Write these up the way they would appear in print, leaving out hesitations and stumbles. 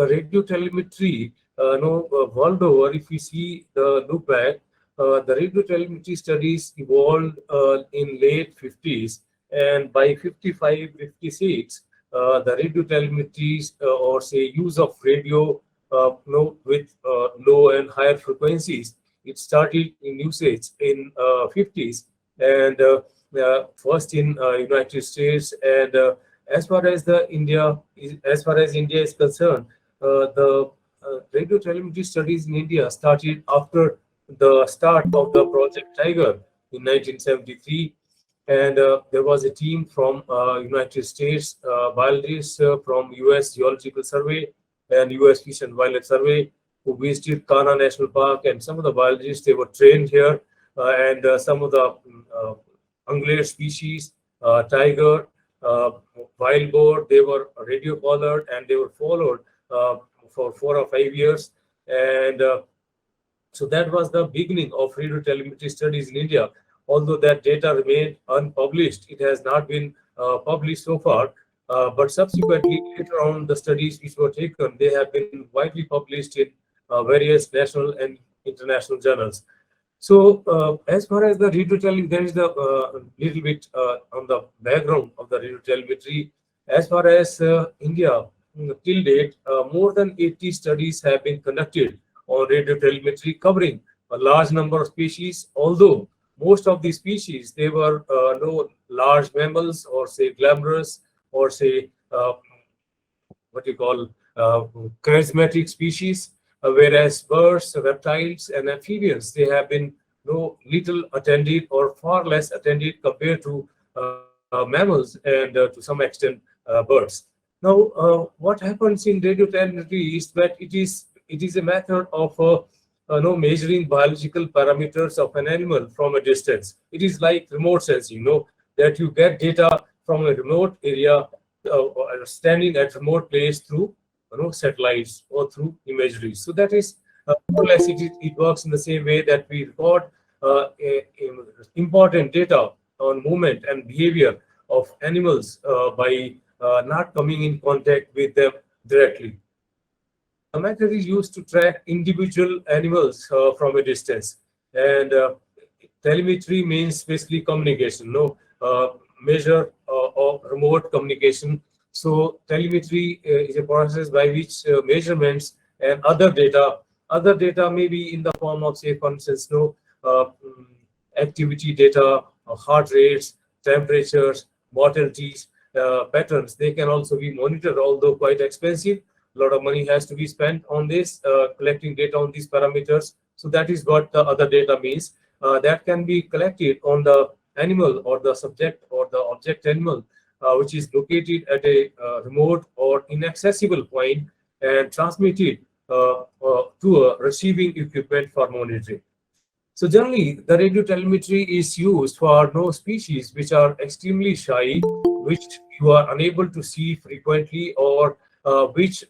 radio telemetry, world over, if we see the look back, the radio telemetry studies evolved in late 50s, and by 55, 56, the radio telemetry or say use of radio with low and higher frequencies, it started in usage in 50s, and first in United States, and as far as India is concerned, the radio telemetry studies in India started after the start of the Project Tiger in 1973, and there was a team from United States, biologists from US Geological Survey and US Fish and Wildlife Survey, who visited Kanha National Park, and some of the biologists, they were trained here, and some of the ungulate species, tiger, wild boar, they were radio collared, and they were followed for 4 or 5 years, and so that was the beginning of radio telemetry studies in India. Although that data remained unpublished, it has not been published so far. But subsequently, later on, the studies which were taken, they have been widely published in various national and international journals. So, as far as the radio telemetry, there is the little bit on the background of the radio telemetry. As far as India, till date, more than 80 studies have been conducted on radio telemetry, covering a large number of species. Although most of these species, they were no large mammals, or say glamorous, or say what you call charismatic species, whereas birds, reptiles, and amphibians, they have been little attended or far less attended compared to mammals and to some extent birds. Now, what happens in radio telemetry is that it is a method of measuring biological parameters of an animal from a distance. It is like remote sensing, that you get data from a remote area, standing at remote place through satellites or through imagery. So that is more or less it works in the same way that we record important data on movement and behavior of animals by not coming in contact with them directly. The method is used to track individual animals from a distance, and telemetry means basically communication, measure of remote communication. So telemetry is a process by which measurements and other data may be in the form of, say, for instance, activity data, heart rates, temperatures, mortalities, patterns. They can also be monitored, although quite expensive. A lot of money has to be spent on this, collecting data on these parameters. So that is what the other data means. That can be collected on the animal or the subject or the object animal, which is located at a remote or inaccessible point, and transmitted to a receiving equipment for monitoring. So generally, the radio telemetry is used for species which are extremely shy, which you are unable to see frequently, or which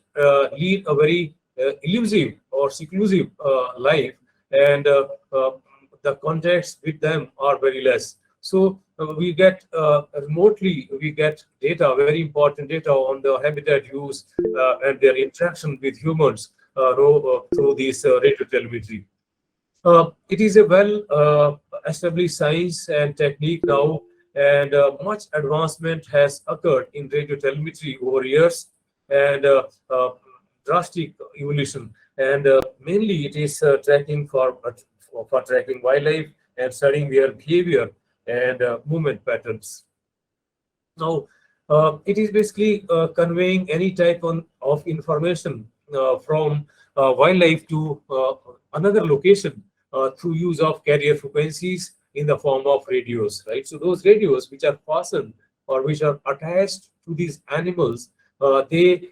lead a very elusive or seclusive life, and the contacts with them are very less. So we get remotely, we get data, very important data on the habitat use and their interaction with humans through this radio telemetry. It is a well established science and technique now, and much advancement has occurred in radio telemetry over years, and drastic evolution. And mainly it is tracking for tracking wildlife and studying their behavior and movement patterns. Now, it is basically conveying any type of information from wildlife to another location through use of carrier frequencies in the form of radios, right? So those radios which are fastened or which are attached to these animals, they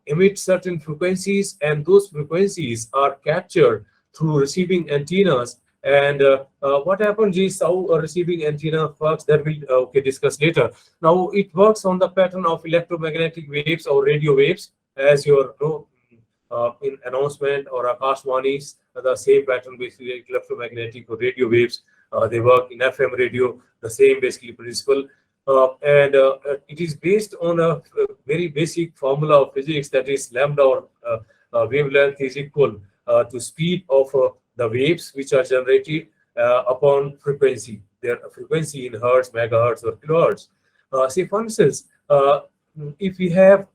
emit certain frequencies, and those frequencies are captured through receiving antennas. And what happens is how a receiving antenna works, that we'll discuss later. Now, it works on the pattern of electromagnetic waves or radio waves, as your in announcement or Akashwanis, the same pattern, basically electromagnetic or radio waves. They work in FM radio, the same basically principle. And it is based on a very basic formula of physics, that is lambda, or wavelength, is equal to speed of the waves which are generated upon frequency, their frequency in hertz, megahertz, or kilohertz. Say for instance, if we have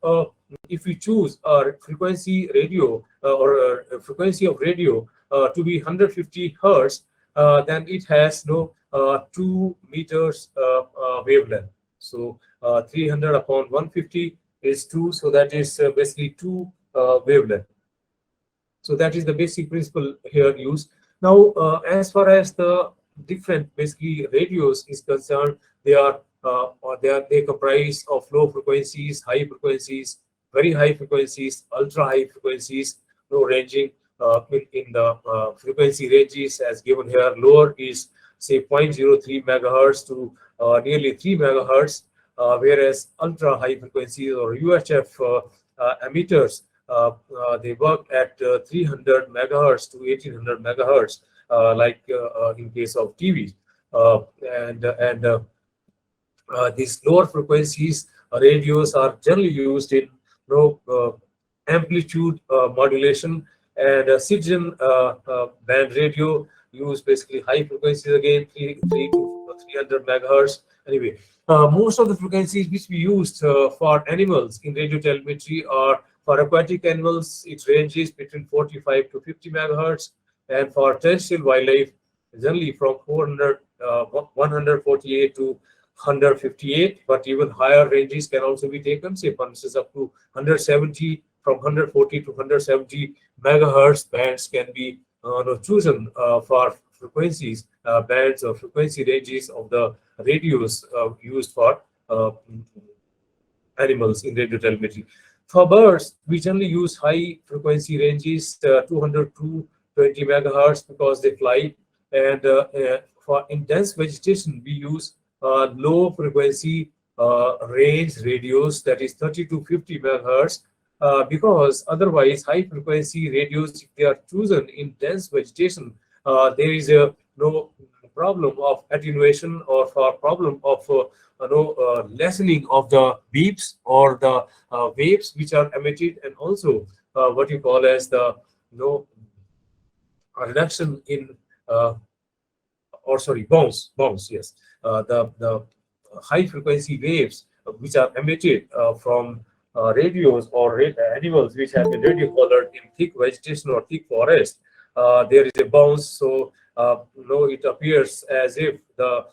if we choose our frequency radio or frequency of radio to be 150 hertz, then it has no 2 meters wavelength. So 300 upon 150 is 2, so that is basically 2 wavelength. So that is the basic principle here used. Now, as far as the different basically radios is concerned, they are they comprise of low frequencies, high frequencies, very high frequencies, ultra high frequencies, ranging in the frequency ranges as given here. Lower is say 0.03 megahertz to nearly 3 megahertz, whereas ultra high frequencies or UHF emitters, they work at 300 megahertz to 1800 megahertz, like in case of TV. These lower frequencies radios are generally used in amplitude modulation, and Citizen band radio use basically high frequencies again, 3 to 300 megahertz. Anyway, most of the frequencies which we used for animals in radio telemetry are for aquatic animals. It ranges between 45 to 50 megahertz, and for terrestrial wildlife, generally from 148 to 158, but even higher ranges can also be taken, say for instance up to 170. From 140 to 170 megahertz bands can be chosen for frequencies, bands or frequency ranges of the radios used for animals in radio telemetry. For birds, we generally use high frequency ranges, 200 to 20 megahertz, because they fly. And for intense vegetation, we use low frequency range radios, that is 30 to 50 megahertz, because otherwise high frequency radios, if they are chosen in dense vegetation, there is no problem of attenuation or for problem of lessening of the beeps or the waves which are emitted, and also what you call as the reduction in or sorry, bounce. Yes, the high frequency waves which are emitted from radios or animals which have been radio collared in thick vegetation or thick forest, there is a bounce. So it appears as if the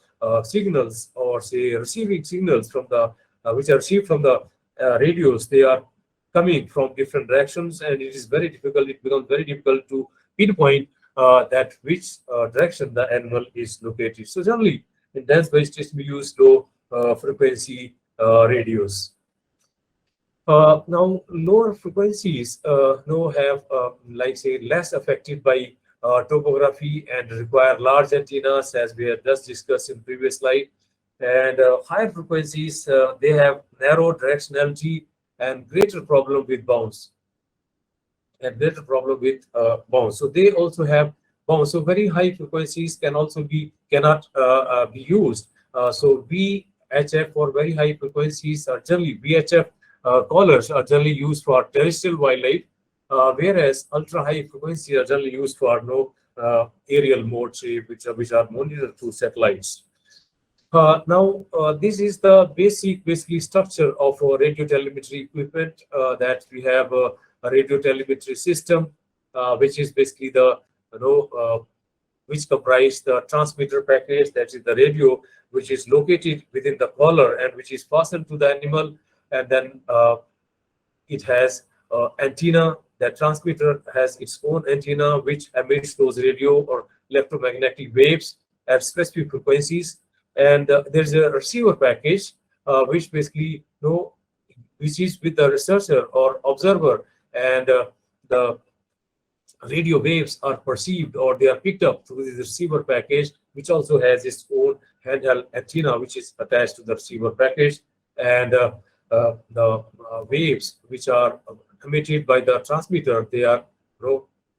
signals, or say receiving signals from the which are received from the radios, they are coming from different directions, and it is very difficult. It becomes very difficult to pinpoint that which direction the animal is located. So generally, in dense vegetation, we use low frequency radios. Now, lower frequencies have, like say, less affected by topography and require large antennas, as we have just discussed in previous slide. And higher frequencies, they have narrow directionality and greater problem with bounce. So they also have bounce. So very high frequencies can also cannot be used. So VHF for very high frequencies are generally VHF collars are generally used for terrestrial wildlife, whereas ultra high frequencies are generally used for aerial mode, say, which are monitored through satellites. Now, this is the basically structure of radio telemetry equipment, that we have a radio telemetry system, which is basically the which comprise the transmitter package, that is the radio, which is located within the collar and which is fastened to the animal, and then it has antenna. That transmitter has its own antenna which emits those radio or electromagnetic waves at specific frequencies, and there's a receiver package which basically which is with the researcher or observer, and the radio waves are perceived or they are picked up through the receiver package, which also has its own handheld antenna which is attached to the receiver package, and the waves which are emitted by the transmitter, they are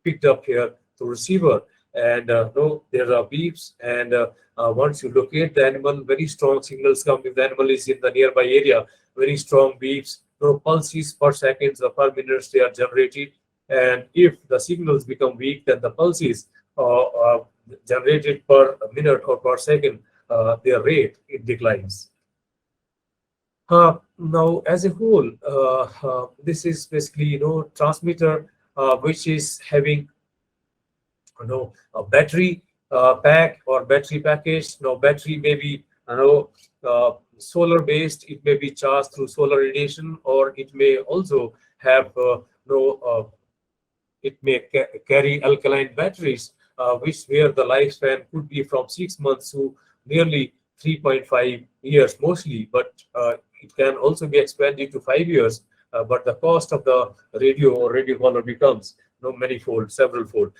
picked up here to receiver, and no, there are beeps, and once you locate the animal, very strong signals come. If the animal is in the nearby area, very strong beeps, no, pulses per seconds or per minutes they are generated, and if the signals become weak, then the pulses generated per minute or per second, their rate it declines. Now, as a whole, this is basically transmitter which is having a battery pack or battery package. Now, battery may be solar based. It may be charged through solar radiation, or it may also have it may carry alkaline batteries, which where the lifespan could be from 6 months to nearly 3.5 years mostly, but it can also be expanded to 5 years. But the cost of the radio or radio collar becomes manifold, several fold.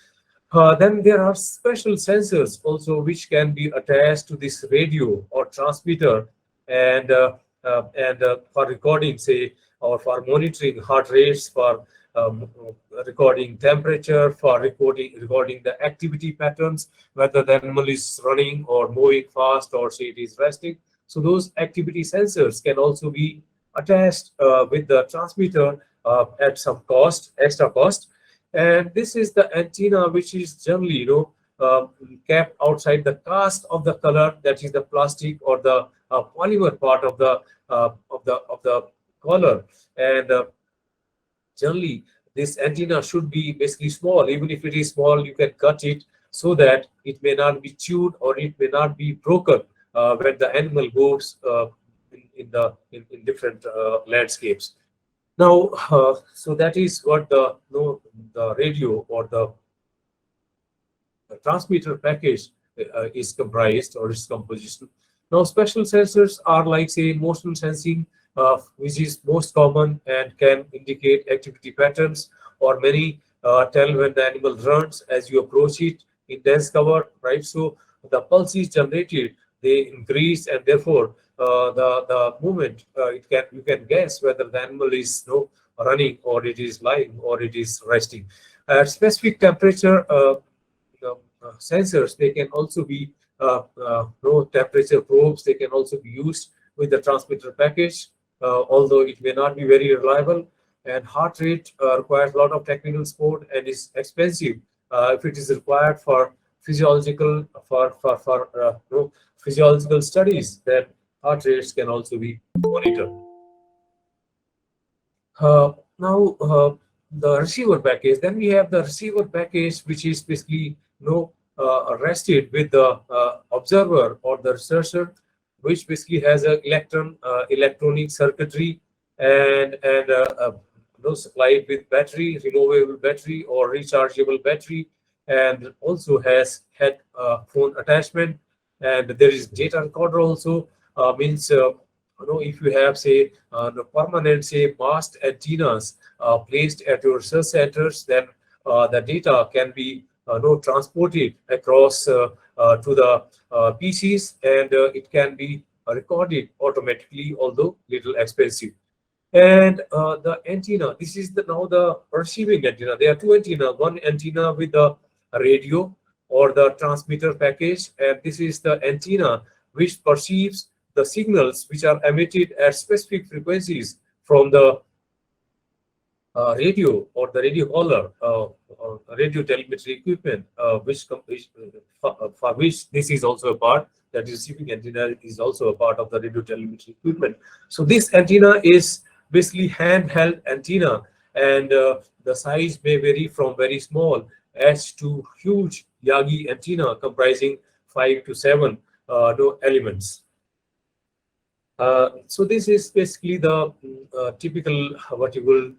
Then there are special sensors also which can be attached to this radio or transmitter, and for recording, say, or for monitoring heart rates, for recording temperature, for recording the activity patterns, whether the animal is running or moving fast, or say it is resting. So those activity sensors can also be attached with the transmitter at some cost, extra cost. And this is the antenna, which is generally kept outside the cast of the color, that is the plastic or the polymer part of the collar. And generally this antenna should be basically small. Even if it is small, you can cut it so that it may not be chewed or it may not be broken when the animal goes in different landscapes. Now, so that is what the radio or the transmitter package is comprised, or its composition. Now, special sensors are like, say, motion sensing, which is most common and can indicate activity patterns, or many tell when the animal runs as you approach it in dense cover, right? So the pulses generated, they increase, and therefore the movement, you can guess whether the animal is running, or it is lying, or it is resting. At specific temperature, sensors, they can also be temperature probes. They can also be used with the transmitter package, although it may not be very reliable. And heart rate requires a lot of technical support and is expensive. If it is required for physiological physiological studies, then heart rates can also be monitored. Now, the receiver package. Then we have the receiver package, which is basically rested with the observer or the researcher, which basically has a electronic circuitry, and supplied with battery, removable battery or rechargeable battery, and also has head phone attachment, and there is data recorder also. Means if you have, say, the permanent, say, mast antennas placed at your research centers, then the data can be transported across to the PCs, and it can be recorded automatically, although little expensive. And the antenna, this is now the receiving antenna. There are two antenna, one antenna with the radio or the transmitter package, and this is the antenna which perceives the signals which are emitted at specific frequencies from the radio or the radio collar, radio telemetry equipment, for which this is also a part. That receiving antenna is also a part of the radio telemetry equipment. So this antenna is basically handheld antenna, and the size may vary from very small as to huge Yagi antenna comprising 5 to 7 elements. So this is basically the typical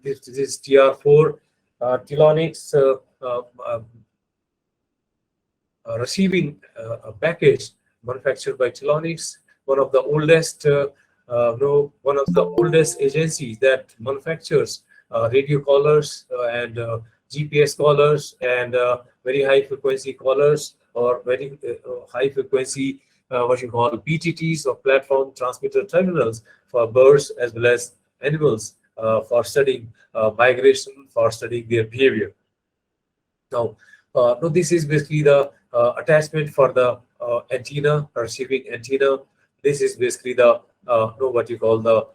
this is TR4 Telonics receiving package manufactured by Telonics, one of the oldest agencies that manufactures radio collars and GPS collars and very high frequency collars, or very high frequency what you call PTTs, or platform transmitter terminals, for birds as well as animals, for studying migration, for studying their behavior. Now, No, this is basically the attachment for the antenna, receiving antenna. This is basically the no, what you call the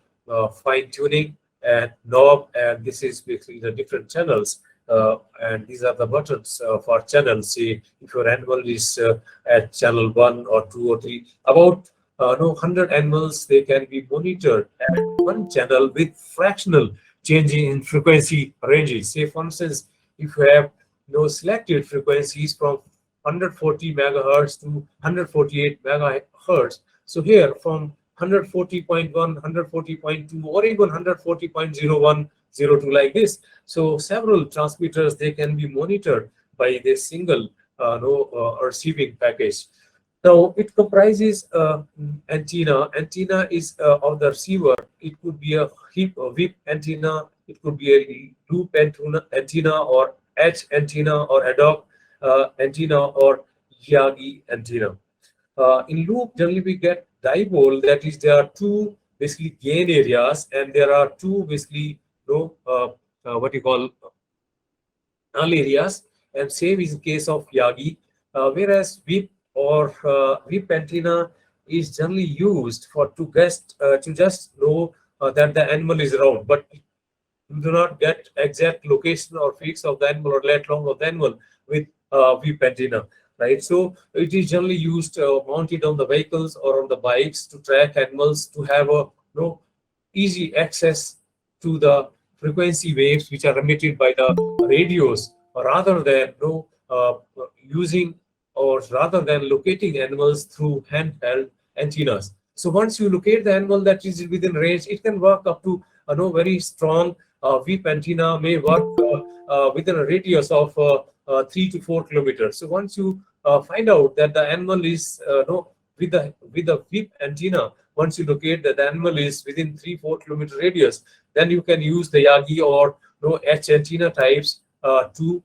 fine tuning and knob, and this is basically the different channels. And these are the buttons for channels. See, if your animal is at channel 1 or 2 or 3, about no 100 animals, they can be monitored at one channel with fractional changing in frequency ranges. Say, for instance, if you have selected frequencies from 140 megahertz to 148 megahertz. So here from 140.1, 140.2, or even 140.0102 like this. So several transmitters, they can be monitored by this single receiving package. Now it comprises antenna. Antenna is of the receiver. It could be a whip antenna. It could be a loop antenna or H antenna or ad hoc antenna or Yagi antenna. In loop, generally we get dipole. That is, there are two basically gain areas, and there are two basically what you call null areas. And same is in case of Yagi. Whereas whip or whip antenna is generally used for to just know that the animal is around, but you do not get exact location or fix of the animal or lat long of the animal with whip antenna, right? So it is generally used mounted on the vehicles or on the bikes to track animals, to have a easy access to the frequency waves which are emitted by the radios, rather than using or rather than locating animals through handheld antennas. So once you locate the animal that is within range, it can work up to very strong whip antenna may work within a radius of 3 to 4 kilometers. So once you find out that the animal is with the whip antenna, once you locate that the animal is within 3-4 kilometer radius, then you can use the Yagi or H antenna types to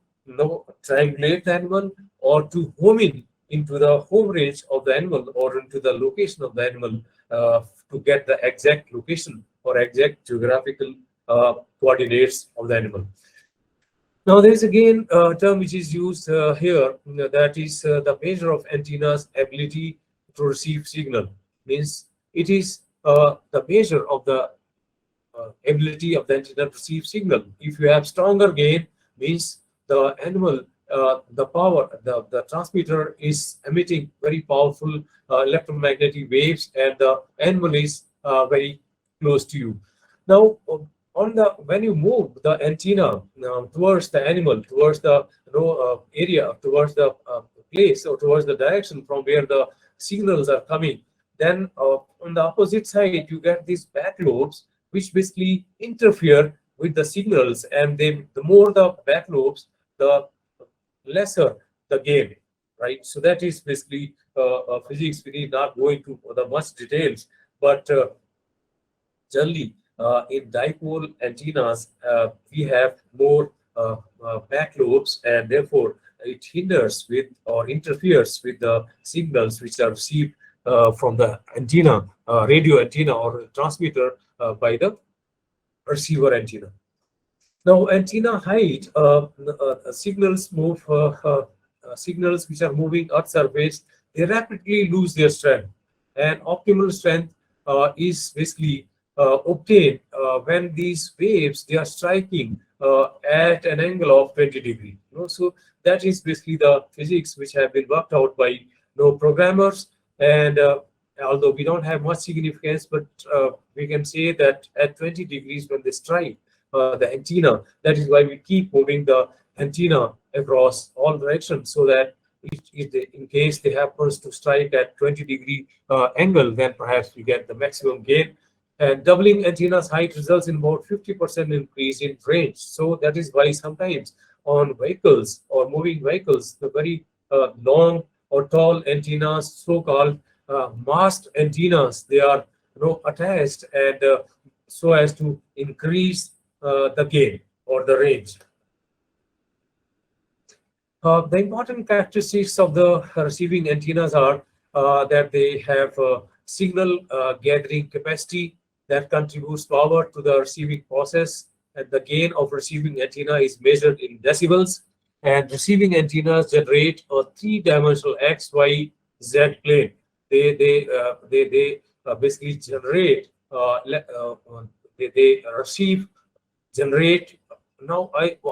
triangulate the animal or to home in into the home range of the animal or into the location of the animal to get the exact location or exact geographical coordinates of the animal. Now, there is again a term which is used here, that is the measure of antenna's ability to receive signal. Means it is the measure of the ability of the antenna to receive signal. If you have stronger gain, means the animal, the transmitter is emitting very powerful electromagnetic waves, and the animal is very close to you. Now, when you move the antenna towards the animal, towards the area, towards the place, or towards the direction from where the signals are coming, then on the opposite side you get these back lobes which basically interfere with the signals, and the more the back lobes, the lesser the gain, right? So that is basically physics. We need not go into the much details, but generally in dipole antennas we have more back lobes, and therefore it hinders with or interferes with the signals which are received from the antenna, radio antenna or transmitter by the receiver antenna. Now, antenna height, signals which are moving Earth surface, they rapidly lose their strength, and optimal strength is basically obtained when these waves, they are striking at an angle of 20 degrees. So that is basically the physics which have been worked out by programmers, and although we don't have much significance, but we can say that at 20 degrees when they strike the antenna, that is why we keep moving the antenna across all directions, so that in case they happens to strike at 20-degree angle, then perhaps we get the maximum gain. And doubling antenna's height results in about 50% increase in range. So that is why sometimes on vehicles or moving vehicles, the very long or tall antennas, so-called mast antennas, they are attached, and so as to increase the gain or the range. The important characteristics of the receiving antennas are that they have signal gathering capacity that contributes power to the receiving process, and the gain of receiving antenna is measured in decibels. And receiving antennas generate a three-dimensional X, Y, Z plane. They basically generate. They receive, generate. Now,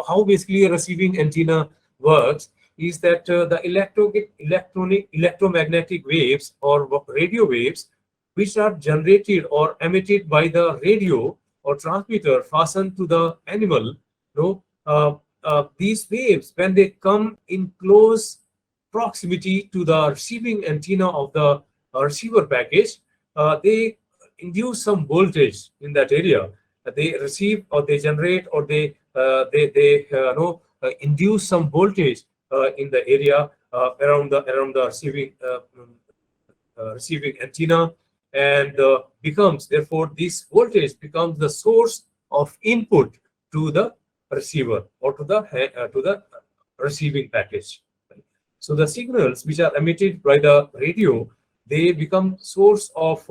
how basically a receiving antenna works is that the electromagnetic waves or radio waves, which are generated or emitted by the radio or transmitter fastened to the animal, these waves, when they come in close proximity to the receiving antenna of the receiver package, they induce some voltage in that area. They receive or they generate or they induce some voltage in the area around the receiving antenna, and becomes, therefore this voltage becomes the source of input to the receiver or to the receiving package. So the signals which are emitted by the radio, they become source of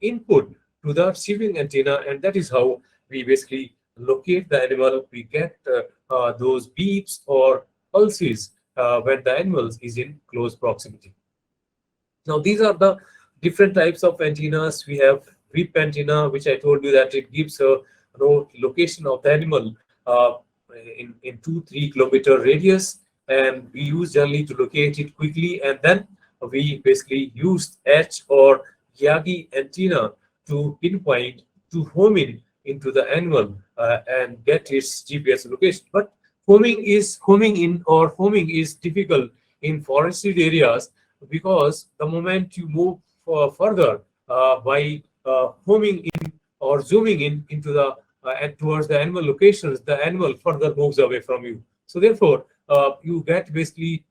input to the receiving antenna, and that is how we basically locate the animal. We get those beeps or pulses when the animal is in close proximity. Now, these are the different types of antennas. We have whip antenna, which I told you that it gives a location of the animal in 2-3 kilometer radius, and we use generally to locate it quickly. And then we basically use H or Yagi antenna to pinpoint, to home in into the animal and get its GPS location. But homing is difficult in forested areas, because the moment you move further by homing in or zooming in into the and towards the animal locations, the animal further moves away from you. So therefore, you get basically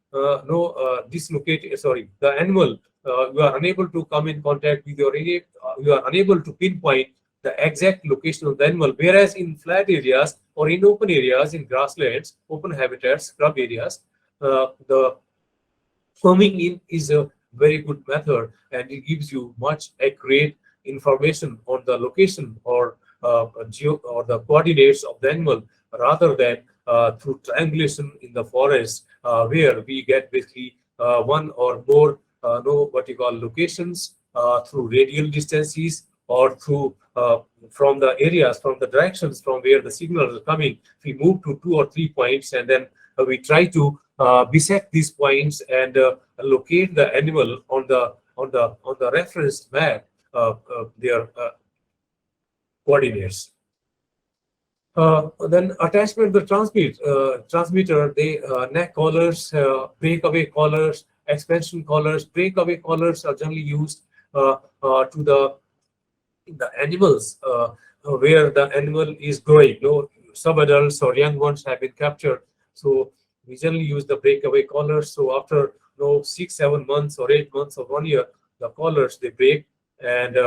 dislocated. Sorry, the animal, you are unable to come in contact with your area. You are unable to pinpoint the exact location of the animal. Whereas in flat areas or in open areas, in grasslands, open habitats, scrub areas, the homing in is a very good method, and it gives you much accurate information on the location or the coordinates of the animal, rather than through triangulation in the forest, where we get basically one or more what you call locations through radial distances, or through from the areas, from the directions from where the signals are coming. We move to 2 or 3 points, and then we try to bisect these points and locate the animal on the reference map, their coordinates. Then attachment to the transmitter, they neck collars, breakaway collars, expansion collars. Breakaway collars are generally used to the animals where the animal is growing. Sub-adults or young ones have been captured. So we generally use the breakaway collars. So after 6-7 months or 8 months or 1 year, the collars they break, and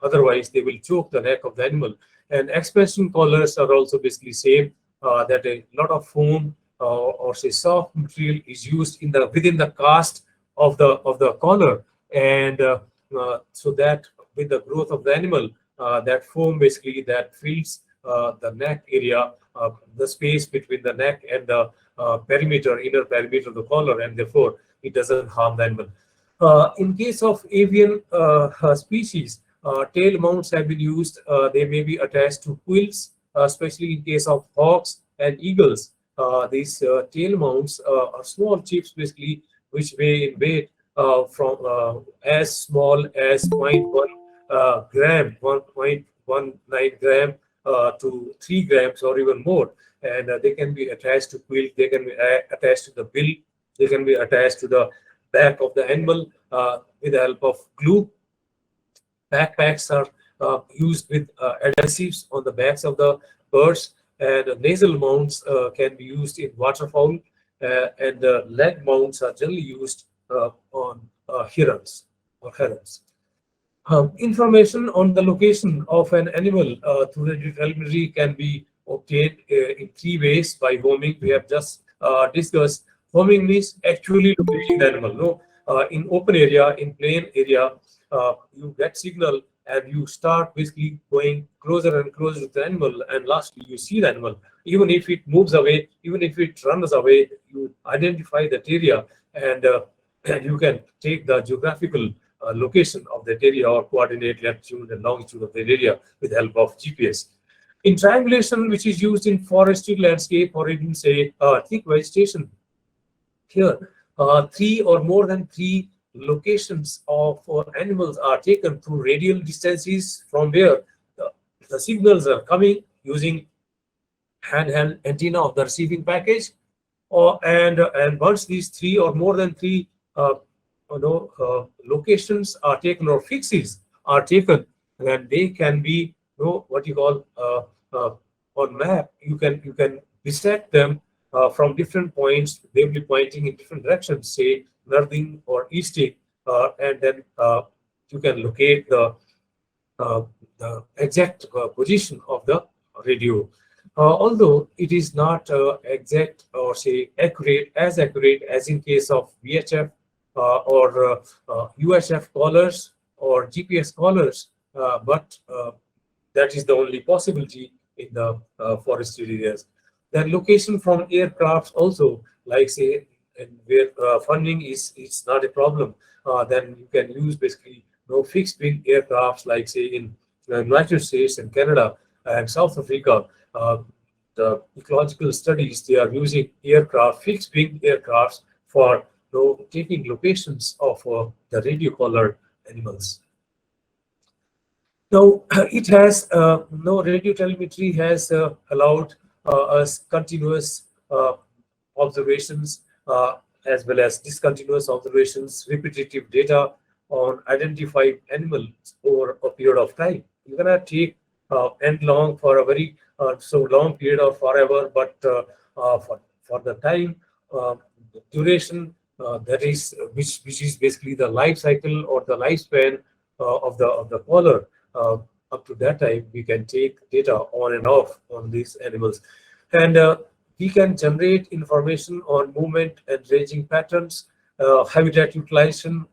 otherwise they will choke the neck of the animal. And expansion collars are also basically same, that a lot of foam or say soft material is used within the cast of the collar, and so that with the growth of the animal, that foam basically that fills the neck area, the space between the neck and the inner perimeter of the collar, and therefore it doesn't harm the animal. In case of avian species, tail mounts have been used. They may be attached to quills, especially in case of hawks and eagles. These tail mounts are small chips, basically, which weigh in weight from as small as 0.1 gram, 1.19 gram to 3 grams or even more. And they can be attached to quill, they can be attached to the bill, they can be attached to the back of the animal with the help of glue. Backpacks are used with adhesives on the backs of the birds, and nasal mounts can be used in waterfowl, and the leg mounts are generally used on herons or herons. Information on the location of an animal through radio-telemetry can be obtained in 3 ways by homing. We have just discussed. Homing means actually locating the animal. In open area, in plain area, you get signal and you start basically going closer and closer to the animal, and lastly you see the animal. Even if it moves away, even if it runs away, you identify that area, and you can take the geographical location of that area or coordinate latitude and longitude of that area with the help of GPS. In triangulation, which is used in forested landscape or even say thick vegetation, here three or more than three locations of animals are taken through radial distances from where the signals are coming using handheld antenna of the receiving package, and once these three or more than three locations are taken or fixes are taken, then they can be what you call on map. You can bisect them from different points. They will be pointing in different directions, say northern or easting, and then you can locate uh, the exact position of the radio. Although it is not exact or say accurate as in case of VHF or UHF collars or GPS collars, but that is the only possibility in the forested areas. Then location from aircrafts also, like say, and where funding is not a problem, then you can use basically fixed wing aircrafts, like say in the United States and Canada and South Africa. The ecological studies, they are using fixed wing aircrafts for taking locations of the radio collar animals. Now, it has radio telemetry has allowed us continuous observations as well as discontinuous observations, repetitive data on identified animals over a period of time. You cannot take end long for a very so long period or forever, but for the time duration that is which is basically the life cycle or the lifespan of the collar. Up to that time, we can take data on and off on these animals, and we can generate information on movement and ranging patterns, habitat utilization,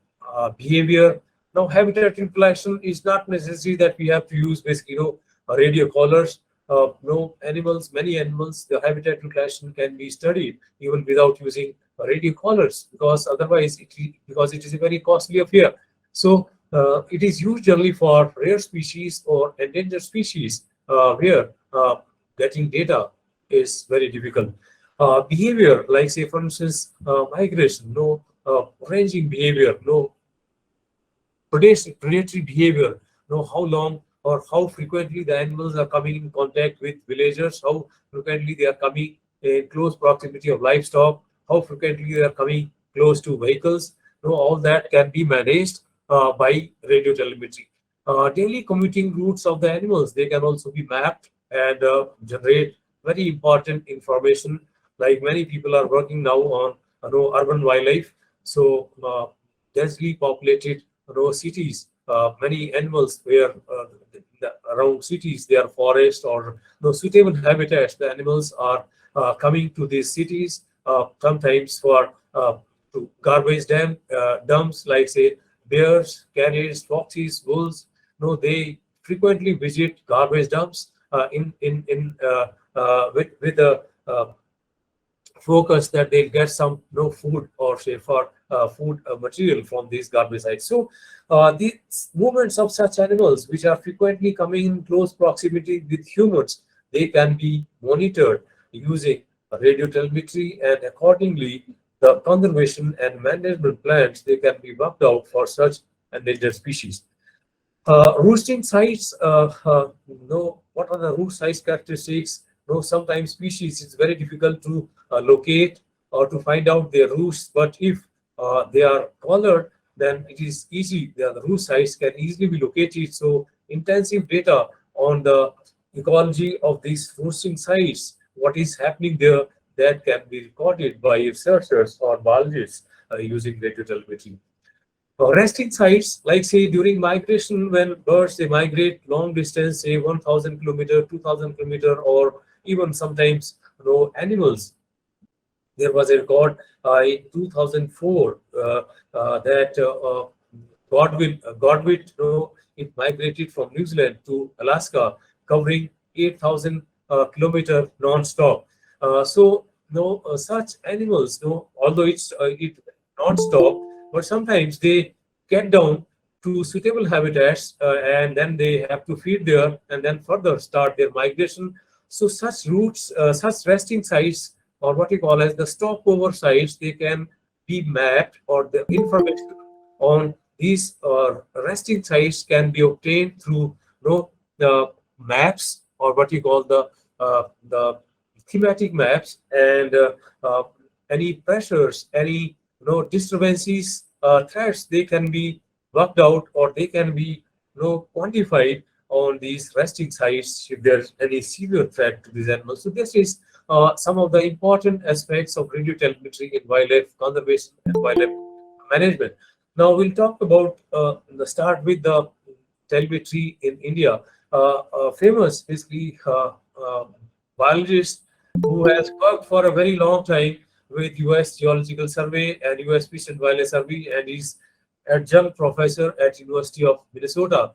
behavior. Now, habitat utilization is not necessary that we have to use basically radio collars. Many animals, the habitat utilization can be studied even without using radio collars, because otherwise because it is a very costly affair. So it is used generally for rare species or endangered species where getting data is very difficult. Behavior, like say for instance, migration, ranging behavior, predatory behavior, how long or how frequently the animals are coming in contact with villagers, how frequently they are coming in close proximity of livestock, how frequently they are coming close to vehicles. All that can be managed by radio telemetry. Daily commuting routes of the animals, they can also be mapped and generate very important information. Like many people are working now on urban wildlife, so densely populated cities, many animals where around cities they are forest or suitable habitats. The animals are coming to these cities sometimes for to garbage dumps, like say bears, carriers, foxes, wolves. They frequently visit garbage dumps with the focus that they'll get some food or say for food material from these garbage sites. So these movements of such animals, which are frequently coming in close proximity with humans, they can be monitored using radio telemetry, and accordingly the conservation and management plans, they can be worked out for such endangered species. Roosting sites, what are the roost size characteristics? Sometimes species it's very difficult to locate or to find out their roosts, but if they are collared, then it is easy. The roost sites can easily be located. So intensive data on the ecology of these roosting sites, what is happening there, that can be recorded by researchers or biologists using radio telemetry. Resting sites, like say during migration, when birds they migrate long distance, say 1,000 kilometer, 2,000 kilometer, or even sometimes animals. There was a record in 2004 that Godwit, it migrated from New Zealand to Alaska, covering 8,000 kilometer non-stop. Such animals, although it non-stop, but sometimes they get down to suitable habitats, and then they have to feed there and then further start their migration. So such routes, such resting sites, or what you call as the stopover sites, they can be mapped, or the information on these resting sites can be obtained through the maps, or what you call the thematic maps, and uh, any pressures, any disturbances, threats, they can be worked out, or they can be quantified on these resting sites if there's any severe threat to these animals. So this is some of the important aspects of radio telemetry in wildlife conservation and wildlife management. Now we'll talk about the start with the telemetry in India. Famous, basically, biologist who has worked for a very long time with U.S. Geological Survey and U.S. Fish and Wildlife Survey, and is adjunct professor at University of Minnesota.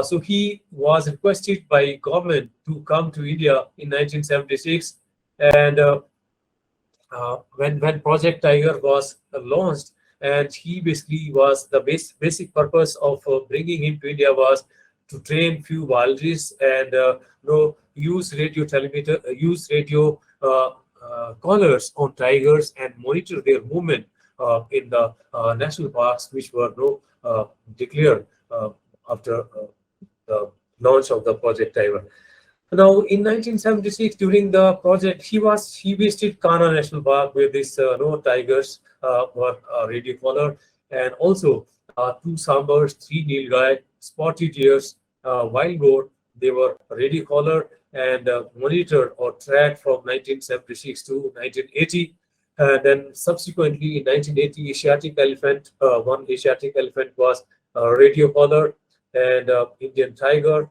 So he was requested by government to come to India in 1976, and when Project Tiger was launched, and he basically was the basic purpose of bringing him to India was to train few biologists and use radio telemeter, use radio collars on tigers and monitor their movement in the national parks, which were declared after the launch of the Project Tiger. Now, in 1976, during the project, he visited Kanha National Park, where these tigers were radio collar, and also two sambars, three nilgai, spotted deers, wild boar. They were radio collar and monitored or tracked from 1976 to 1980. Then subsequently in 1980, Asiatic elephant, one Asiatic elephant was radio collar, and Indian tiger,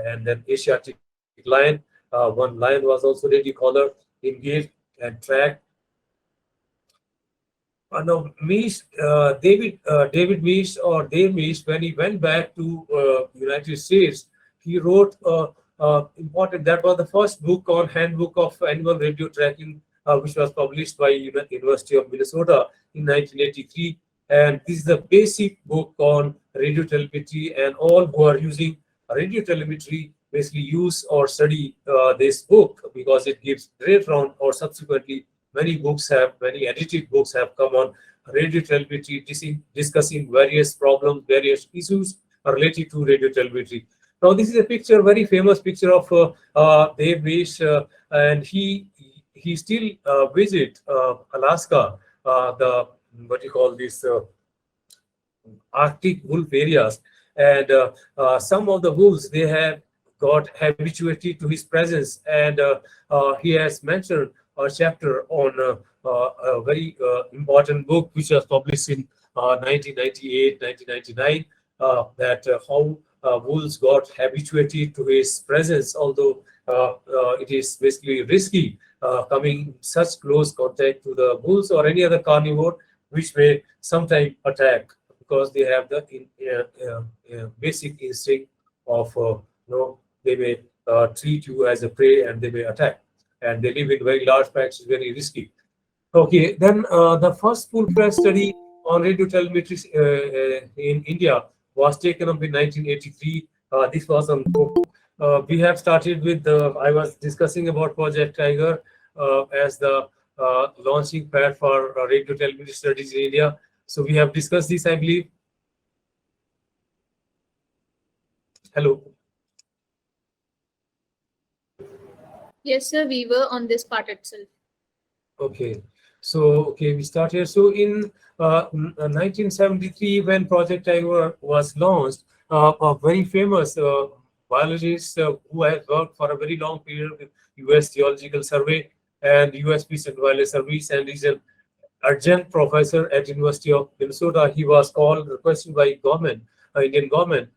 and then Asiatic lion. One lion was also radio collar, engaged and tracked. Now, David Meese, or Dave Meese, when he went back to United States, he wrote important. That was the first book on handbook of animal radio tracking, which was published by University of Minnesota in 1983. And this is the basic book on radio telemetry, and all who are using radio telemetry basically use or study this book, because it gives background, or subsequently many edited books have come on radio telemetry, discussing various problems, various issues related to radio telemetry. Now, this is a picture, very famous picture of Dave Meese, and he still visit Alaska, the what you call this Arctic wolf areas, and some of the wolves, they have got habituated to his presence, and he has mentioned a chapter on a very important book which was published in 1998, 1999, that how wolves got habituated to his presence, although it is basically risky coming in such close contact to the wolves or any other carnivore, which may sometimes attack, because they have the basic instinct of they may treat you as a prey, and they may attack, and they live in very large packs. Is very risky. Okay, then the first full-fledged study on radio telemetry in India was taken up in 1983. This was on we have started with I was discussing about Project Tiger as the launching pad for radio telemetry studies in India. So we have discussed this, I believe. Hello. Yes, sir, we were on this part itself. Okay. So, we start here. So in 1973, when Project Tiger was launched, a very famous biologist who has worked for a very long period with U.S. Geological Survey and U.S. Fish and Wildlife Service, and is an adjunct professor at University of Minnesota. He was requested by government, Indian government,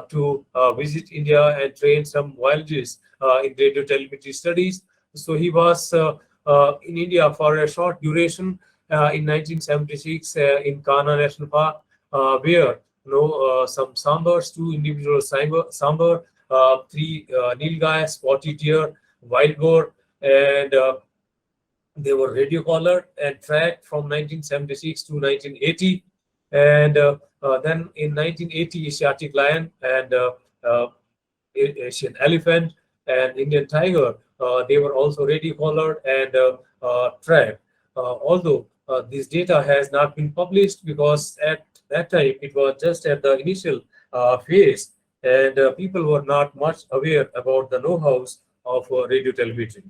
to visit India and train some biologists in radio telemetry studies. So he was in India for a short duration in 1976 in Kanha National Park, where some sambars, 2 individual sambar, 3 nilgai, spotted deer, wild boar, and they were radio collared and tracked from 1976 to 1980. And then in 1980, Asiatic lion and uh, Asian elephant and Indian tiger, they were also radio collared and tracked. Although this data has not been published because at that time it was just at the initial phase, and people were not much aware about the know-hows of radio telemetry.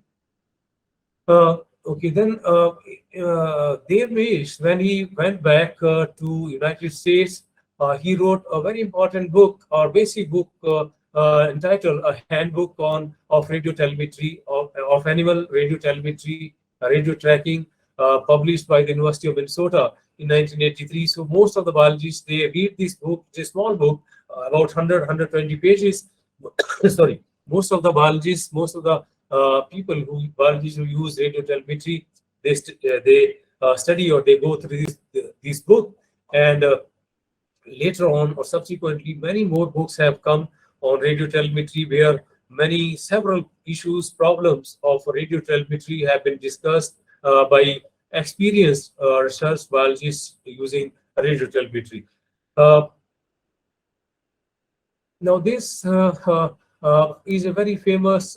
Okay, then Dave Mish, when he went back to United States, he wrote a very important book or basic book entitled "A Handbook on of Radio Telemetry of Animal Radio Telemetry Radio Tracking," published by the University of Minnesota in 1983. So most of the biologists they read this book. It's a small book, about 120 pages. Sorry, most of the biologists, most of the biologists who use radio telemetry, they study or they go through this book, and later on or subsequently, many more books have come on radio telemetry where several issues, problems of radio telemetry have been discussed by experienced research biologists using radio telemetry. Now, this is a very famous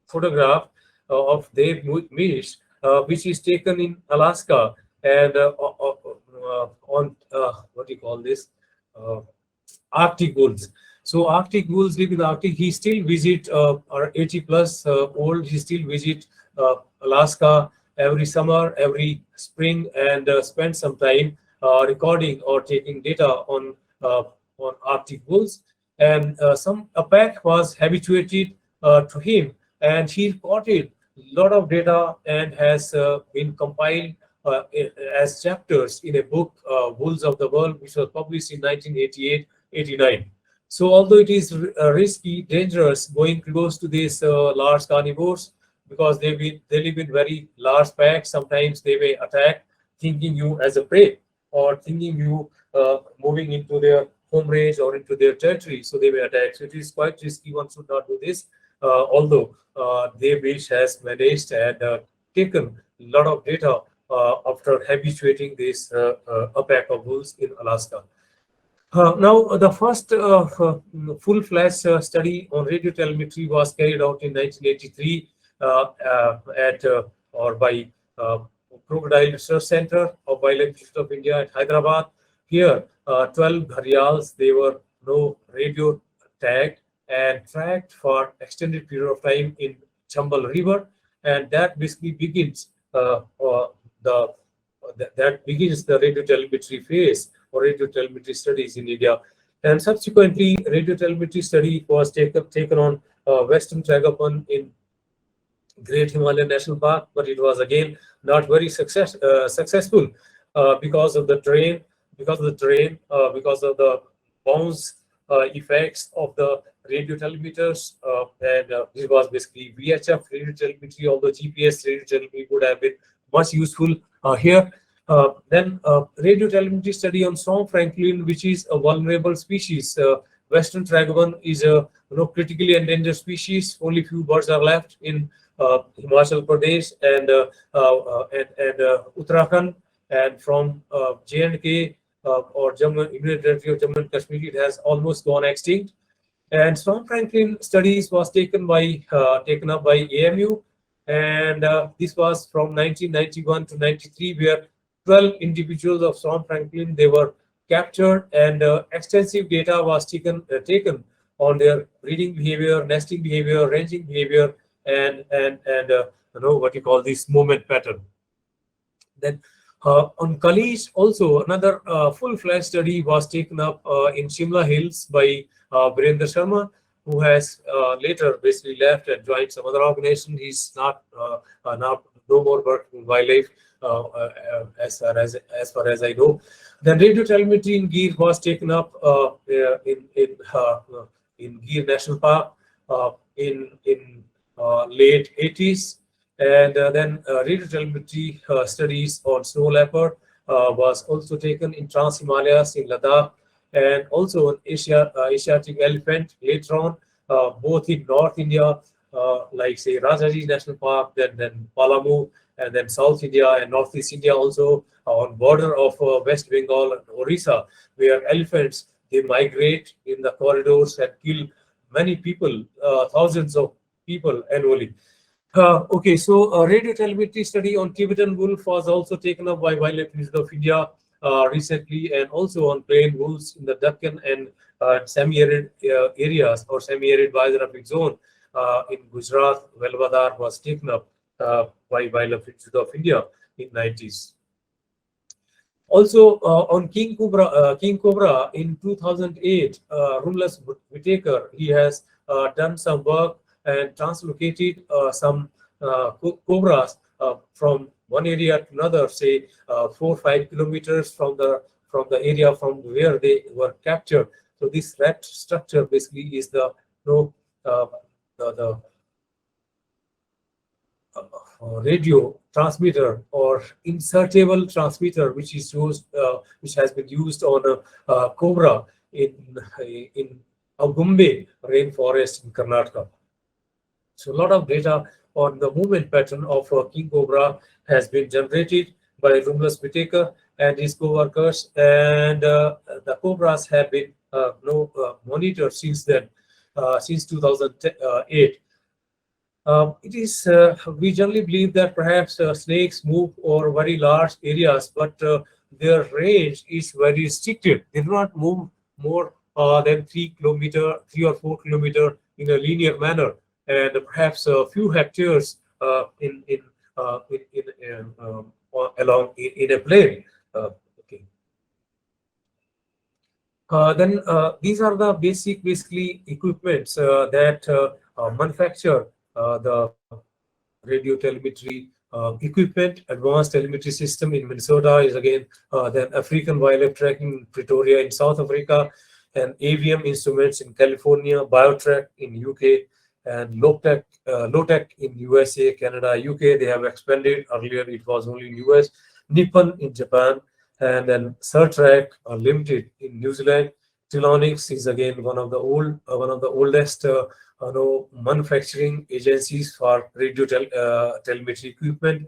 photograph of Dave Mish, which is taken in Alaska and on what do you call this? Arctic wolves. So Arctic wolves live in the Arctic. He still visit, or 80 plus old. He still visit Alaska every summer, every spring, and spend some time recording or taking data on Arctic wolves. And a pack was habituated to him, and he recorded a lot of data and has been compiled as chapters in a book, Wolves of the World, which was published in 1988-89. So although it is risky, dangerous going close to these large carnivores, because they live in very large packs, sometimes they may attack thinking you as a prey or thinking you moving into their home range or into their territory, so they may attack. So it is quite risky. One should not do this. Although Davish has managed and taken a lot of data after habituating this a pack of wolves in Alaska. Now, the first full-fledged study on radio telemetry was carried out in 1983 by Crocodile Research Center of Wildlife Institute of India at Hyderabad. Here, 12 gharials, they were radio tagged and tracked for extended period of time in Chambal River, and that basically begins the radio telemetry phase or radio telemetry studies in India. And subsequently, radio telemetry study was taken on Western Tragapan in Great Himalayan National Park, but it was again not very successful because of the terrain, because of the bounce effects of the radio telemeters, and this was basically VHF radio telemetry, although GPS radio telemetry would have been much useful here. Then radio telemetry study on storm francolin, which is a vulnerable species. Western Tragavan is a critically endangered species. Only few birds are left in Himachal Pradesh and Uttarakhand, and from J&K or Jammu, Union Territory of Jammu and Kashmir, it has almost gone extinct. And storm francolin studies was taken up by AMU, and this was from 1991 to 93, where 12 individuals of storm francolin they were captured, and extensive data was taken on their breeding behavior, nesting behavior, ranging behavior, and what you call this movement pattern. Then on Kalish also another full-fledged study was taken up in Shimla Hills by Virendra Sharma, who has later basically left and joined some other organization. He's not now no more working in wildlife as far as I know. Then radio telemetry in Gir was taken up in Gir National Park in late 80s, and then radio telemetry studies on snow leopard was also taken in Trans-Himalayas in Ladakh, and also an Asiatic elephant later on, both in North India, like say Rajaji National Park, then Palamu, and then South India and Northeast India also, on border of West Bengal and Orissa, where elephants, they migrate in the corridors and kill many people, thousands of people annually. Okay, so a radio telemetry study on Tibetan wolf was also taken up by Wildlife Institute of India recently, and also on plain wolves in the Deccan and semi-arid areas or semi-arid biographic zone in Gujarat. Velvadar was taken up by Wildlife Institute of India in 90s. Also on King Cobra in 2008, Runeless Whitaker, he has done some work and translocated some cobras from one area to another, say 4 or 5 kilometers from the area from where they were captured. So this rat structure basically is the uh, the radio transmitter or insertable transmitter, which is used, which has been used on a cobra in Agumbe rainforest in Karnataka. So a lot of data on the movement pattern of king cobra has been generated by Rumlus Whitaker and his co-workers, and the cobras have been monitored since then, since 2008. It is we generally believe that perhaps snakes move over very large areas, but their range is very restricted. They do not move more than 3 or 4 kilometer in a linear manner, and perhaps a few hectares along in a plane. Okay. Then these are the basically equipments that manufacture the radio telemetry equipment. Advanced telemetry system in Minnesota is again then African wildlife tracking in Pretoria in South Africa, and AVM instruments in California, BioTrack in UK, and Lotec in USA, Canada, UK. They have expanded. Earlier it was only in US. Nippon in Japan, and then Surtrack Limited in New Zealand. Telonics is again one of the oldest manufacturing agencies for telemetry equipment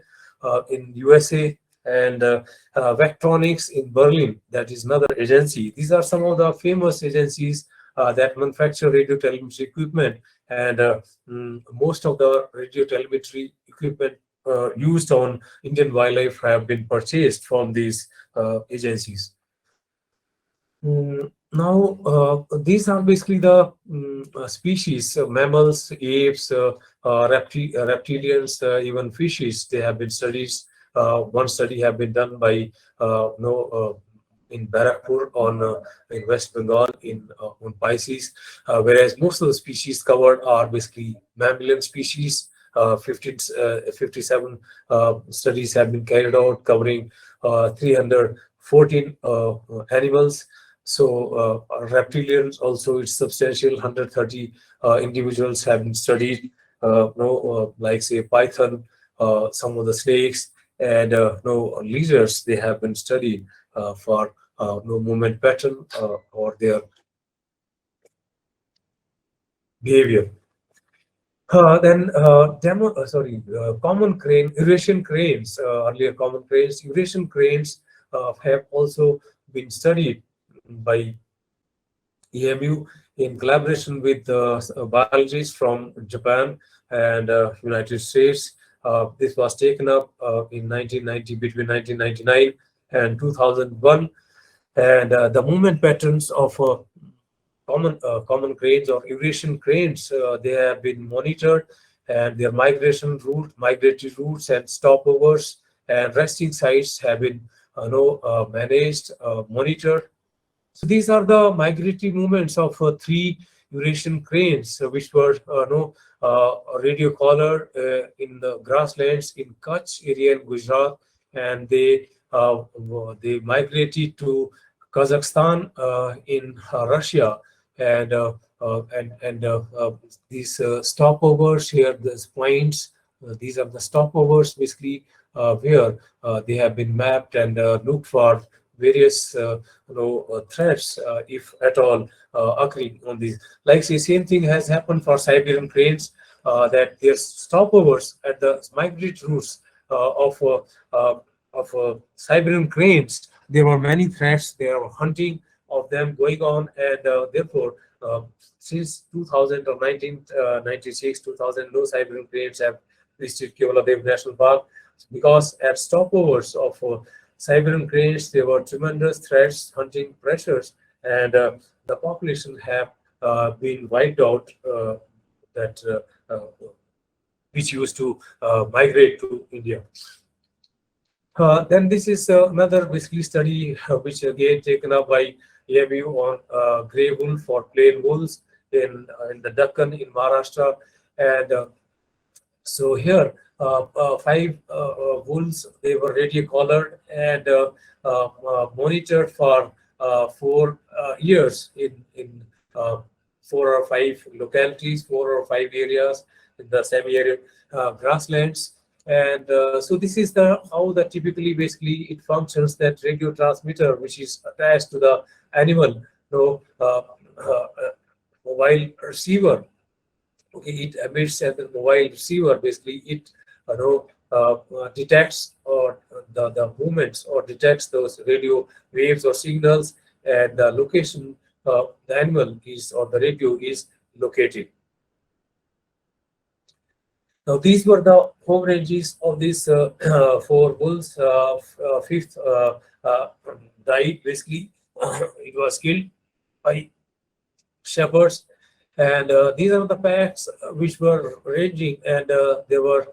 in USA, and Vectronics in Berlin, that is another agency. These are some of the famous agencies that manufacture radio telemetry equipment, and most of the radio telemetry equipment used on Indian wildlife have been purchased from these agencies. Now, these are basically the species, mammals, apes, reptilians, even fishes. They have been studied. One study have been done by in Barakpur in West Bengal on Pisces, whereas most of the species covered are basically mammalian species. 57 studies have been carried out covering 314 animals. So reptilians also, it's substantial. 130 individuals have been studied, like say python, some of the snakes, and lizards. They have been studied for movement pattern or their behavior. Common crane, Eurasian cranes, earlier common cranes, Eurasian cranes have also been studied by EMU in collaboration with biologists from Japan and United States. This was taken up in 1990, between 1999 and 2001, and the movement patterns of common cranes or Eurasian cranes, they have been monitored, and their migratory routes and stopovers and resting sites have been managed, monitored. So these are the migratory movements of 3 Eurasian cranes, which were radio collar in the grasslands in Kutch area in Gujarat, and they migrated to Kazakhstan in Russia, and these stopovers here, these points These are the stopovers, basically, where they have been mapped and looked for various threats, if at all, occurring on these. Like, say, same thing has happened for Siberian cranes, that their stopovers at the migratory routes of Siberian cranes. There were many threats. There were hunting of them going on, and therefore, since 2000 or 1996, 2000, no Siberian cranes have visited Kevaladev National Park, because at stopovers of Siberian cranes, there were tremendous threats, hunting pressures, and the population have been wiped out, that which used to migrate to India. Then this is another basically study, which again taken up by AMU on grey wolf or plain wolves in the Deccan in Maharashtra. And so here, five wolves, they were radio collared and monitored for 4 years in 4 or 5 localities, 4 or 5 areas in the semi-arid grasslands. And so this is the how the typically basically it functions, that radio transmitter which is attached to the animal, mobile receiver. Okay, it emits at the mobile receiver. Basically, it detects or the movements, or detects those radio waves or signals, and the location the animal is, or the radio is located. Now, these were the home ranges of these 4 bulls. Fifth died, basically. It was killed by shepherds. And these are the packs which were ranging, and there were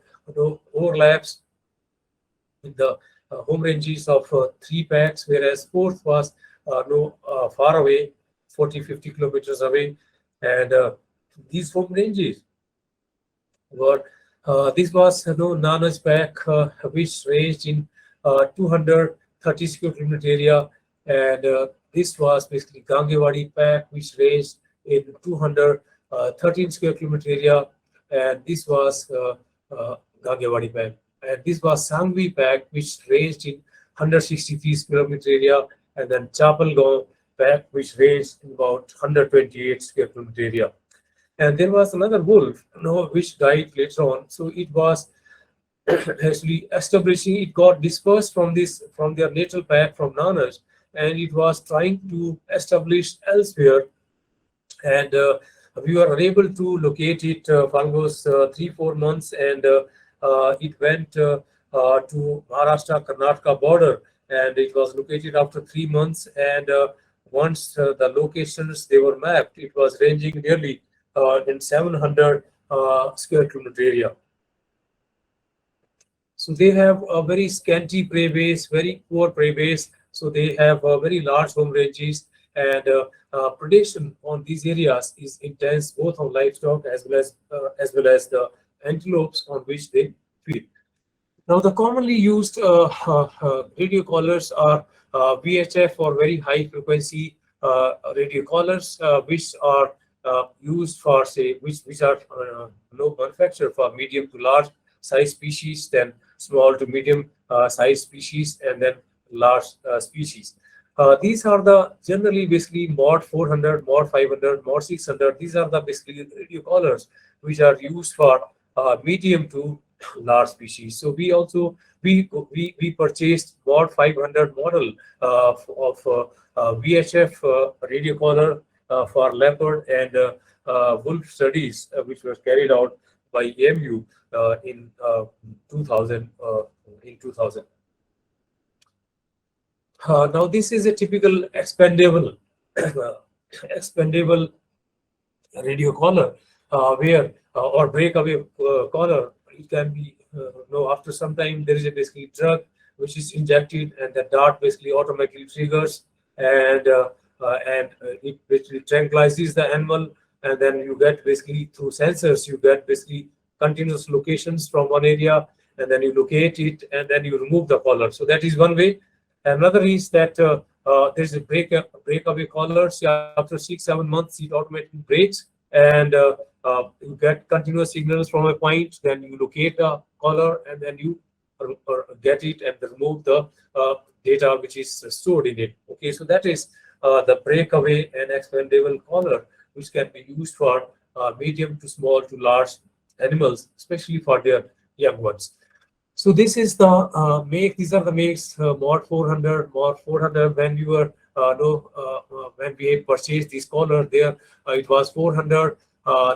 overlaps with the home ranges of 3 packs, whereas 4th was far away, 40-50 kilometers away. And these home ranges were this was Nana's pack, which ranged in 230 square kilometer area, and this was basically Gangewadi pack, which ranged in 213 square kilometer area, and this was Gangewadi pack. And this was Sangvi pack, which ranged in 163 square kilometer area, and then Chapalgaon pack, which ranged in about 128 square kilometer area. And there was another wolf, which died later on. So it was actually establishing. It got dispersed from their natal pack from Nanas, and it was trying to establish elsewhere. And we were able to locate it for almost 3-4 months, and it went to Maharashtra-Karnataka border, and it was located after 3 months. And once the locations they were mapped, it was ranging nearly in 700 square kilometer area. So they have a very scanty prey base, very poor prey base. So they have very large home ranges, and predation on these areas is intense, both on livestock as well as the antelopes on which they feed. Now, the commonly used radio collars are VHF, or very high frequency radio collars, which are used for, say, which are manufactured for medium to large size species, then small to medium size species, and then large species. These are the generally basically mod 400, mod 500, mod 600. These are the basically radio collars which are used for medium to large species. So we also we purchased mod 500 model of VHF radio collar for leopard and wolf studies, which was carried out by AMU in 2000. Now, this is a typical expandable radio collar, where or breakaway collar. It can be after some time there is a basically drug which is injected, and the dart basically automatically triggers, and it basically tranquilizes the animal, and then you get basically through sensors you get basically continuous locations from one area, and then you locate it, and then you remove the collar. So that is one way. Another is that there's a breakaway collar. So after 6-7 months, it automatically breaks, and You get continuous signals from a point, then you locate the caller, and then you get it and remove the data which is stored in it. Okay, so that is the breakaway and expandable caller, which can be used for medium to small to large animals, especially for their young ones. So this is the make. These are the makes mod 400, mod 400. When we were when we had purchased this collar, there it was 400,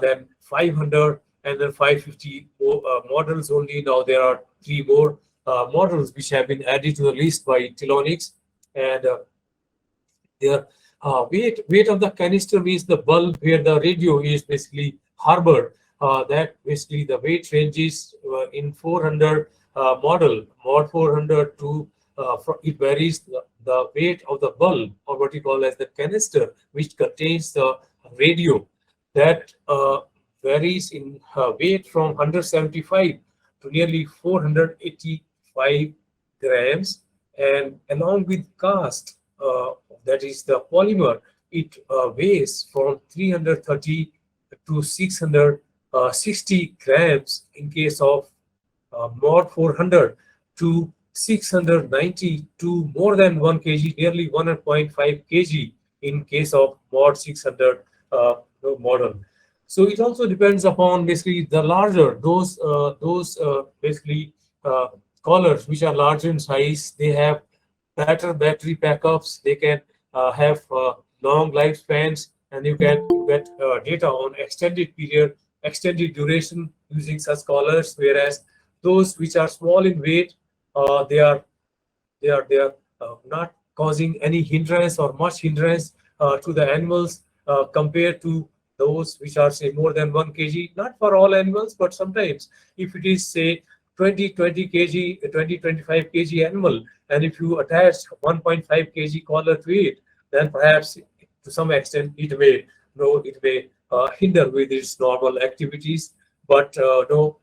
then 500, and then 550 models only. Now there are three more models which have been added to the list by Telonics, and their weight of the canister means the bulb where the radio is basically harbored. That basically the weight ranges in 400 mod 400 to it varies the weight of the bulb, or what you call as the canister, which contains the radio. That varies in weight from 175 to nearly 485 grams, and along with cast, that is the polymer, it weighs from 330 to 660 grams in case of mod 400, to 690 to more than 1 kg, nearly 1.5 kg in case of mod 600 model. So it also depends upon basically the larger those basically collars which are larger in size. They have better battery backups. They can have long lifespans, and you can get data on extended period, extended duration using such collars. Whereas those which are small in weight, they are not causing any hindrance or much hindrance to the animals compared to those which are say more than 1 kg. Not for all animals, but sometimes if it is say 20 kg, 25 kg animal, and if you attach 1.5 kg collar to it, then perhaps to some extent it may hinder with its normal activities. But no,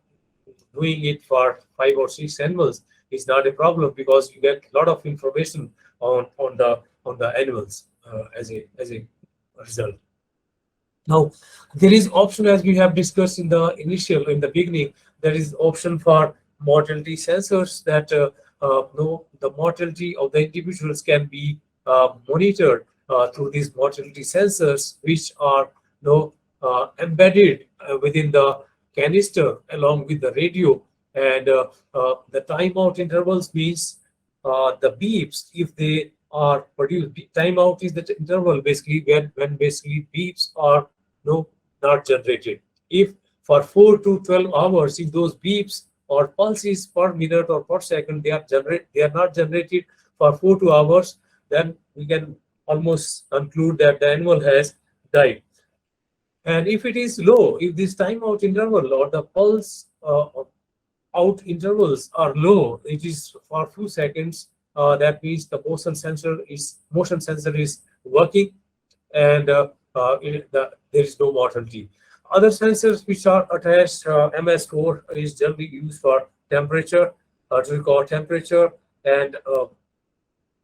doing it for 5 or 6 animals is not a problem, because you get a lot of information on the animals as a result. Now, there is option, as we have discussed in the beginning, there is option for mortality sensors that the mortality of the individuals can be monitored through these mortality sensors, which are embedded within the canister along with the radio. And the timeout intervals means the beeps, if they are produced. Timeout is the interval basically when basically beeps are not generated. If for 4 to 12 hours, if those beeps or pulses per minute or per second they are not generated for 4 to hours, then we can almost conclude that the animal has died. And if it is low, if this timeout interval or the pulse out intervals are low, it is for few seconds, that means the motion sensor is working, and there is no mortality. Other sensors which are attached, MS4 is generally used for temperature, to record temperature, and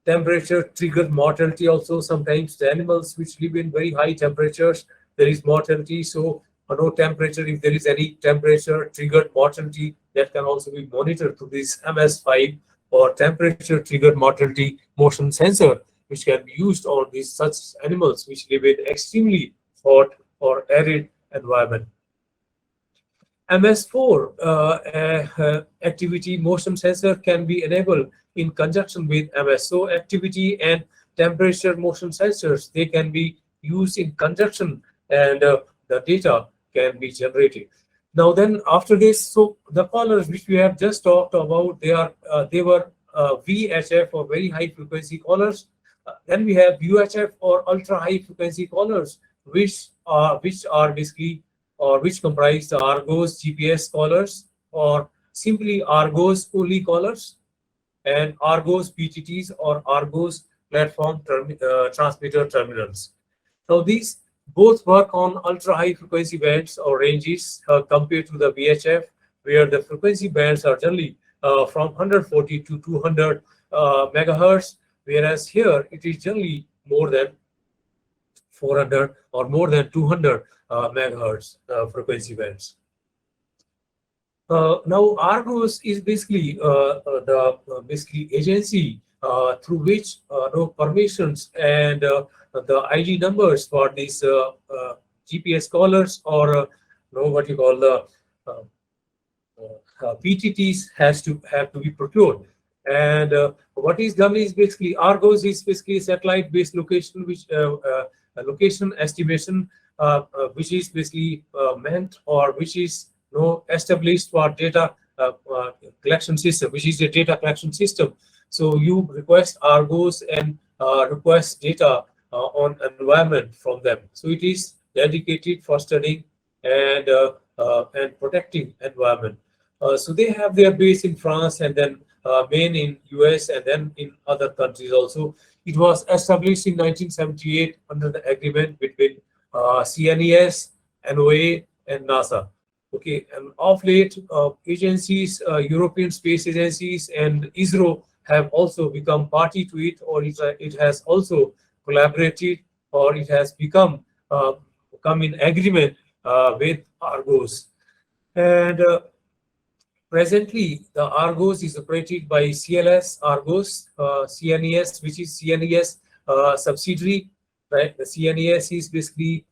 temperature triggered mortality also. Sometimes the animals which live in very high temperatures, there is mortality. So no temperature, if there is any temperature triggered mortality, that can also be monitored through this MS5 or temperature triggered mortality motion sensor, which can be used on these such animals which live in extremely hot or arid environment. MS4 activity motion sensor can be enabled in conjunction with MS. So activity and temperature motion sensors, they can be used in conjunction, and the data can be generated. Now then, after this, so the collars which we have just talked about, they were VHF or very high frequency collars. Then we have UHF or ultra high frequency collars, which are basically, or which comprise the Argos GPS collars, or simply Argos only collars, and Argos PTTs or Argos platform transmitter terminals. Now these both work on ultra high frequency bands or ranges compared to the VHF, where the frequency bands are generally from 140 to 200 megahertz, whereas here it is generally more than 400 or more than 200 megahertz frequency bands. Now Argos is basically the basically agency through which no permissions and the ID numbers for these GPS callers or know what you call the uh, PTTs have to be procured. And what is done is basically Argos is basically satellite-based location, which location estimation, which is basically meant or which is established for data collection system, which is a data collection system. So you request Argos and request data on environment from them. So it is dedicated for studying and protecting environment. So they have their base in France and then main in US and then in other countries also. It was established in 1978 under the agreement between CNES, NOA, and NASA. Okay, and of late, agencies, European space agencies, and ISRO have also become party to it, or it has also collaborated, or it has become come in agreement with Argos. And presently, the Argos is operated by CLS Argos, CNES, which is CNES subsidiary, right? The CNES is basically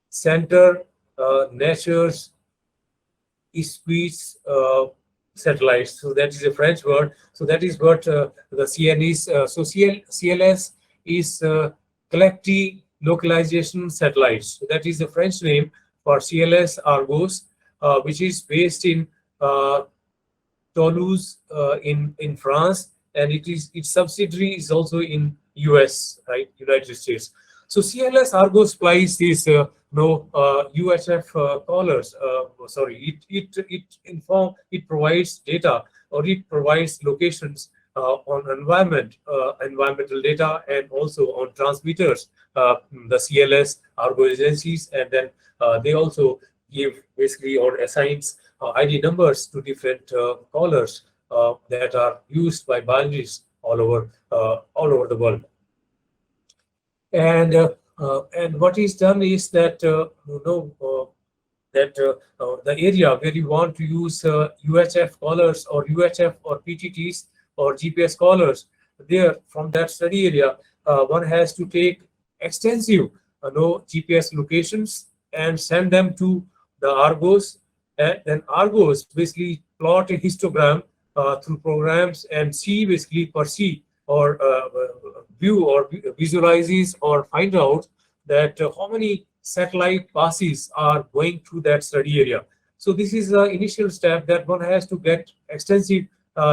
Center Nature's Speech Satellites. So that is a French word. So that is what the CNES. So CLS is Collective Localization Satellites. So that is the French name for CLS Argos, which is based in Toulouse in France, and its subsidiary is also in US, right, United States. So CLS Argos supplies these UHF callers. It provides data, or it provides locations on environmental data, and also on transmitters, the CLS Argo agencies, and then they also give basically or assigns ID numbers to different callers that are used by biologists all over the world. And what is done is that the area where you want to use UHF callers or UHF or PTTs or GPS callers, there from that study area, one has to take extensive GPS locations and send them to the Argos, and then Argos basically plot a histogram through programs and basically perceive or view or visualizes or find out that how many satellite passes are going through that study area. So this is the initial step, that one has to get extensive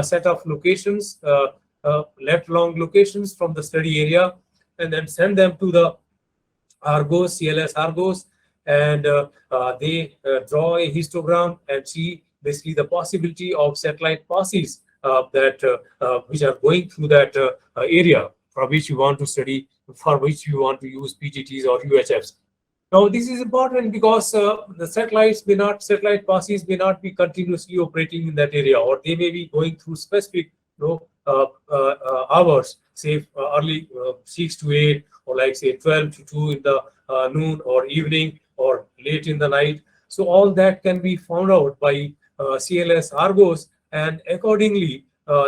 set of locations, left-long locations from the study area, and then send them to the Argos, CLS Argos, and they draw a histogram and see basically the possibility of satellite passes which are going through that area for which you want to study, for which you want to use PTTs or UHFs. Now, this is important because the satellite passes may not be continuously operating in that area, or they may be going through specific hours, say early 6 to 8, or like say 12 to 2 in the noon or evening, or late in the night. So all that can be found out by CLS Argos, and accordingly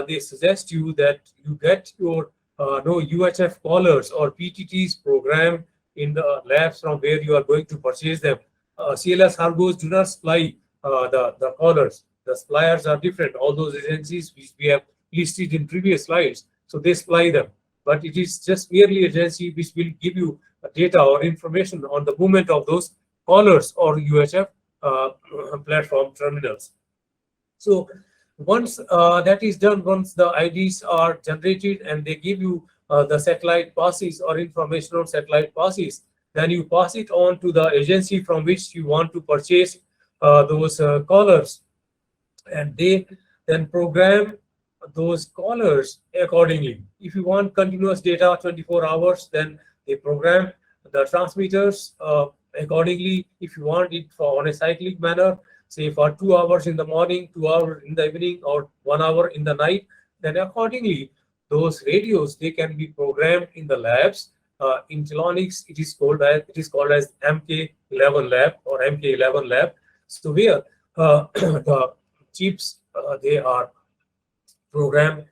they suggest you that you get your UHF callers or PTTs programmed in the labs from where you are going to purchase them. CLS Argos do not supply the callers. The suppliers are different. All those agencies which we have listed in previous slides, so they supply them. But it is just merely agency which will give you data or information on the movement of those callers or UHF platform terminals. So once that is done, once the IDs are generated and they give you the satellite passes or information on satellite passes, then you pass it on to the agency from which you want to purchase those callers, and they then program those callers accordingly. If you want continuous data 24 hours, then they program the transmitters accordingly. If you want it on a cyclic manner, say for 2 hours in the morning, 2 hours in the evening, or 1 hour in the night, then accordingly those radios, they can be programmed in the labs, In Telonics, it is called as MK11 lab or MK11 lab. So where the chips they are programmed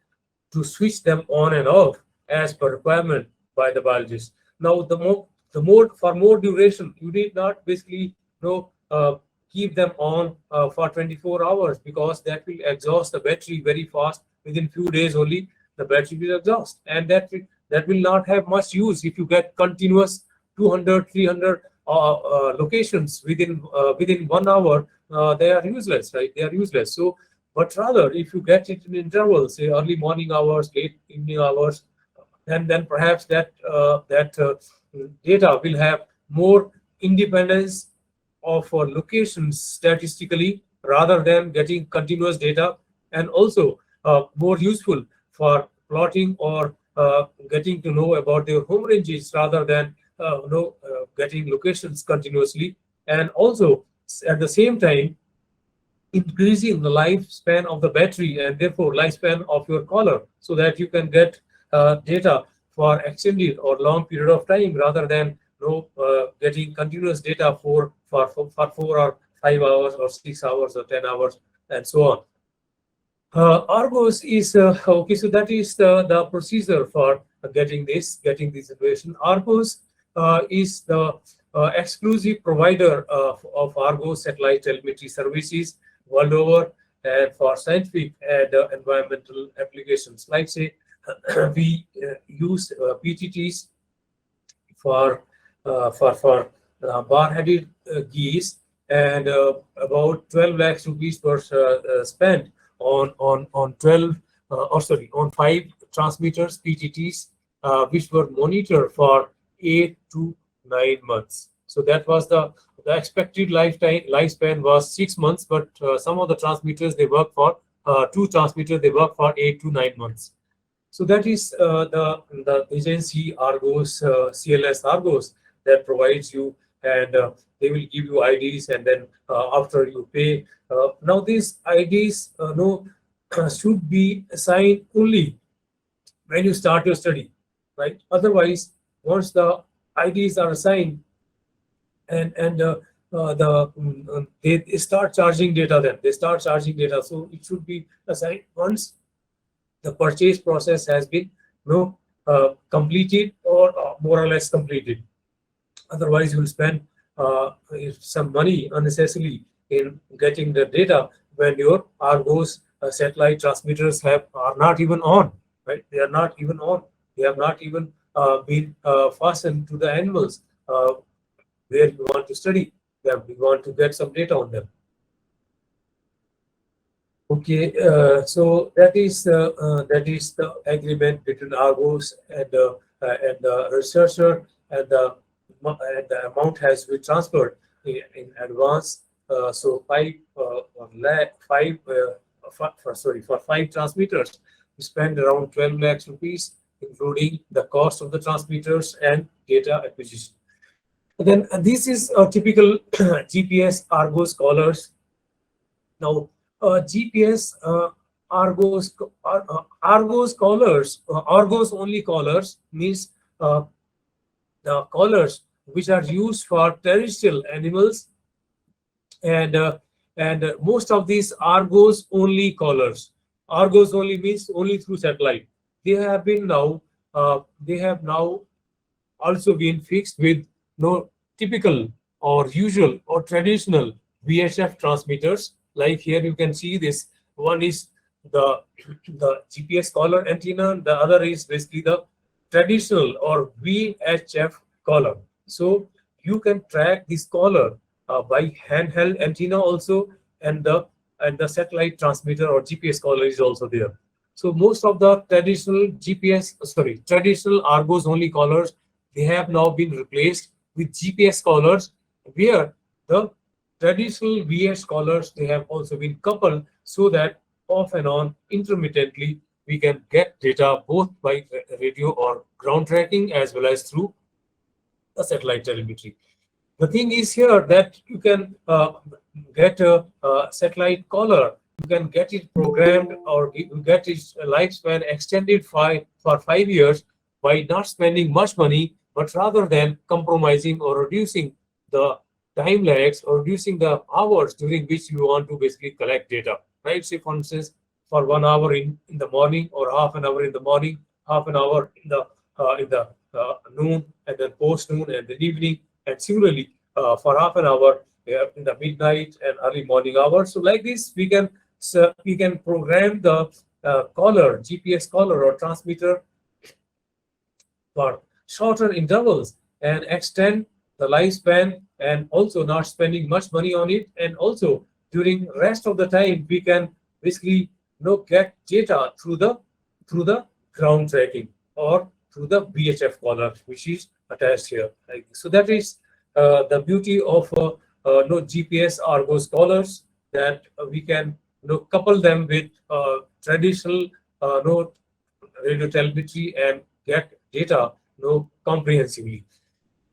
to switch them on and off as per requirement by the biologist. Now, for more duration, you need not basically keep them on for 24 hours, because that will exhaust the battery very fast. Within few days only, the battery will exhaust, and that will not have much use if you get continuous 200, 300 locations within 1 hour. They are useless, right? They are useless. So, but rather, if you get it in intervals, say early morning hours, late evening hours, then perhaps that data will have more independence of locations statistically, rather than getting continuous data, and also more useful for plotting or getting to know about their home ranges, rather than getting locations continuously, and also at the same time increasing the lifespan of the battery, and therefore lifespan of your collar, so that you can get data for extended or long period of time, rather than getting continuous data for 4 or 5 hours or 6 hours or 10 hours and so on. Argos is okay, so that is the procedure for getting this information. Argos is the exclusive provider of Argos satellite telemetry services world over, and for scientific and environmental applications. Like say, we use PTTs for bar-headed geese, and about 12 lakhs rupees were spent on 5 transmitters PTTs, which were monitored for 8 to 9 months. So that was the expected lifespan was 6 months, but some of the transmitters they work for 2 transmitters they work for 8 to 9 months. So that is the agency Argos, CLS Argos, that provides you, and they will give you IDs, and then after you pay. Now these IDs should be assigned only when you start your study, right? Otherwise, once the IDs are assigned, and they start charging data, then they start charging data. So it should be assigned once the purchase process has been completed, or more or less completed. Otherwise, you will spend some money unnecessarily in getting the data when your Argos satellite transmitters are not even on, right? They are not even on. They have not even been fastened to the animals where you want to study them. You want to get some data on them. Okay, so that is the agreement between Argos and the researcher, and the amount has been transferred in advance. So for 5 transmitters, we spend around 12 lakhs rupees, including the cost of the transmitters and data acquisition. And then this is a typical GPS Argos collars. Now, GPS Argos collars, Argos only collars means the collars which are used for terrestrial animals, and most of these Argos only collars. Argos only means only through satellite. They have now also been fixed with typical or usual or traditional VHF transmitters. Like here you can see this one is the GPS collar antenna, the other is basically the traditional or VHF collar. So you can track this collar by handheld antenna also, and the satellite transmitter or GPS collar is also there. So most of the traditional Argos only collars, they have now been replaced with GPS collars, where the traditional VS collars, they have also been coupled, so that off and on intermittently we can get data both by radio or ground tracking as well as through the satellite telemetry. The thing is here that you can get a satellite collar, you can get it programmed, or you get its lifespan extended for 5 years by not spending much money, but rather than compromising or reducing the time lags or reducing the hours during which you want to basically collect data, right? Say, for instance, for 1 hour in the morning, or half an hour in the morning, half an hour in the noon, and then post noon and then evening, and similarly for half an hour in the midnight and early morning hours. So like this, we can program the caller, GPS caller or transmitter for shorter intervals and extend the lifespan, and also not spending much money on it. And also during rest of the time, we can basically get data through the ground tracking or through the VHF collar, which is attached here. So that is the beauty of GPS Argos collars, that we can couple them with traditional radio telemetry and get data comprehensively.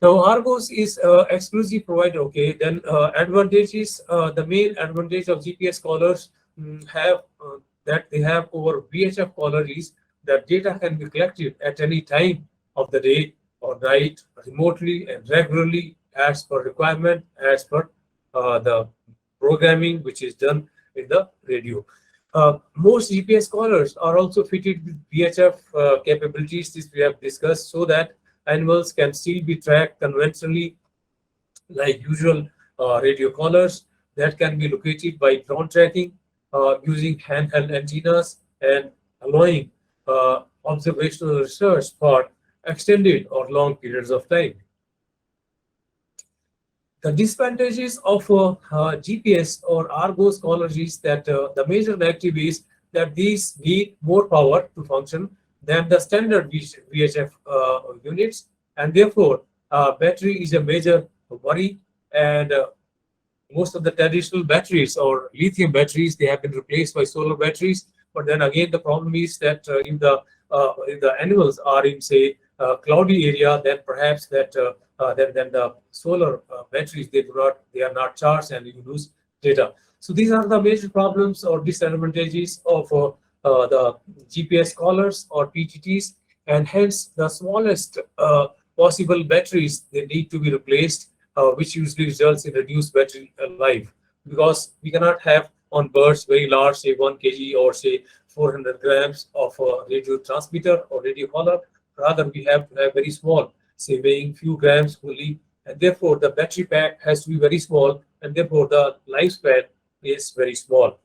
Now, Argos is exclusive provider. Okay, then advantages. The main advantage of GPS collars have that they have over VHF collar is that data can be collected at any time of the day or night, remotely and regularly, as per requirement, as per the programming which is done in the radio. Most GPS collars are also fitted with VHF capabilities, this we have discussed, so that animals can still be tracked conventionally like usual radio collars, that can be located by drone tracking using handheld antennas, and allowing observational research for extended or long periods of time. The disadvantages of GPS or Argos collars is that the major negative is that these need more power to function than the standard VHF units, and therefore battery is a major worry. And most of the traditional batteries or lithium batteries, they have been replaced by solar batteries. But then again, the problem is that if the animals are in, say, cloudy area, then perhaps that then the solar batteries, they are not charged and you lose data. So these are the major problems or disadvantages of the GPS collars or PTTs, and hence the smallest possible batteries, they need to be replaced, which usually results in reduced battery life, because we cannot have on birds very large, say 1 kg or say 400 grams of radio transmitter or radio collar. Rather, we have to have very small, say weighing few grams only, and therefore the battery pack has to be very small, and therefore the lifespan is very small.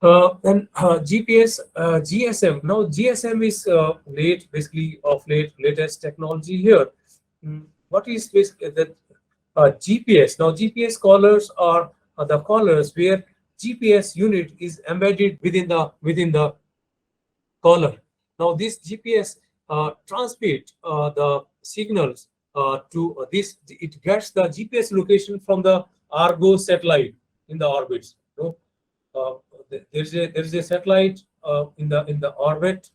Then GPS, GSM. Now GSM is latest technology here. What is basically that GPS? Now GPS collars are the collars where GPS unit is embedded within the collar. Now this GPS transmit the signals to this. It gets the GPS location from the Argos satellite in the orbits. There is a satellite in the orbit,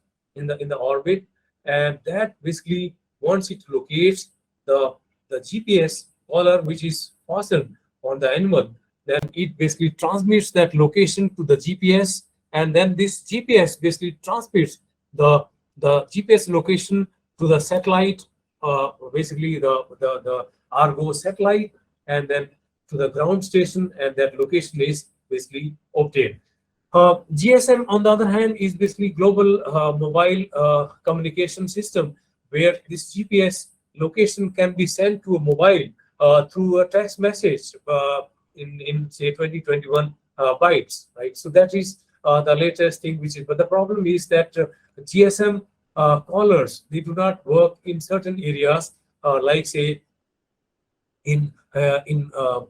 and that basically, once it locates the GPS collar which is fastened on the animal, then it basically transmits that location to the GPS, and then this GPS basically transmits the GPS location to the satellite, basically the Argo satellite, and then to the ground station, and that location is basically obtained. GSM, on the other hand, is basically global mobile communication system, where this GPS location can be sent to a mobile through a text message in say 2021 bytes, right? So that is the latest thing which is. But the problem is that GSM collars, they do not work in certain areas, like say in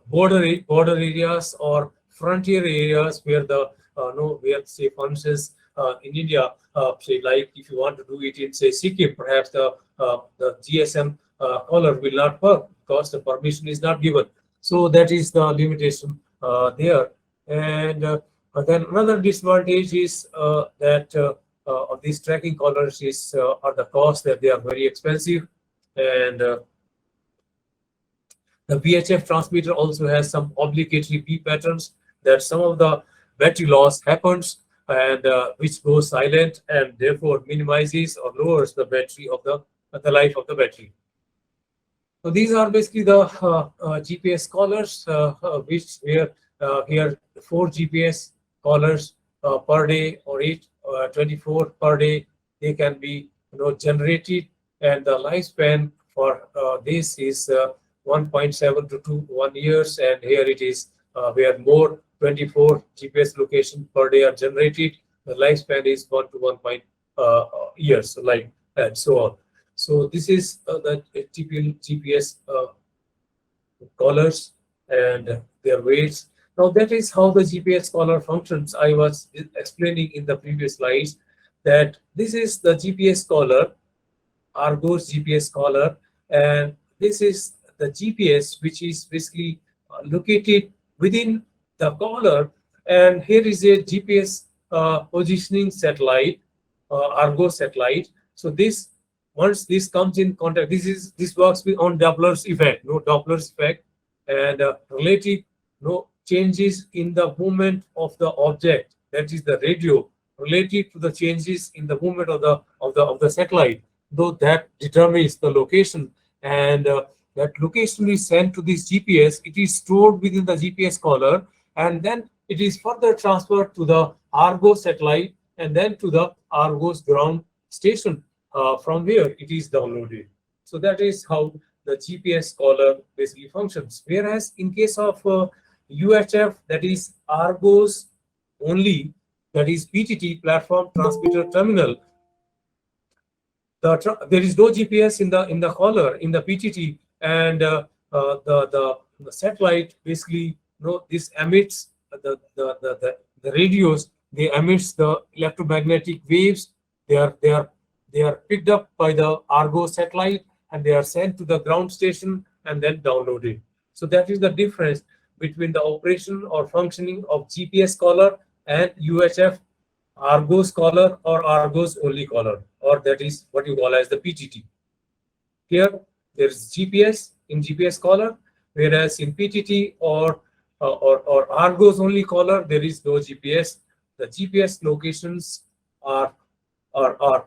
border areas or frontier areas, where where, say, for instance, in India, say, like if you want to do it in, say, Sikkim, perhaps the GSM collar will not work because the permission is not given. So that is the limitation there. And then another disadvantage is that of these tracking collars are the cost, that they are very expensive, and the VHF transmitter also has some obligatory beep patterns, that some of the battery loss happens, and which goes silent, and therefore minimizes or lowers the battery of the life of the battery. So these are basically the GPS callers, which here 4 GPS callers per day, or 24 per day. They can be generated, and the lifespan for this is 1.7 to 1 years. And here it is where more 24 GPS locations per day are generated. The lifespan is 1 to 1 years, like and so on. So this is the typical GPS collars and their weights. Now that is how the GPS collar functions. I was explaining in the previous slides that this is the GPS collar, Argo's GPS collar, and this is the GPS which is basically located within the collar. And here is a GPS positioning satellite, Argo satellite. So this, once this comes in contact, this works with on Doppler's effect, Doppler's effect, and relative changes in the movement of the object, that is the radio, relative to the changes in the movement of the satellite, though that determines the location. And that location is sent to this GPS. It is stored within the GPS collar, and then it is further transferred to the Argo satellite, and then to the Argo's ground station, from where it is downloaded. So that is how the GPS collar basically functions. Whereas in case of UHF, that is Argo's only, that is PTT, platform transmitter terminal, there is no GPS in the collar, in the PTT, and the satellite basically this emits the radios. They emits the electromagnetic waves. They are picked up by the Argo satellite, and they are sent to the ground station and then downloaded. So that is the difference between the operation or functioning of GPS collar and UHF, Argo's collar or Argo's only collar, or that is what you call as the PTT. Here there is GPS in GPS collar, whereas in PTT or Argo's only collar there is no GPS. The GPS locations are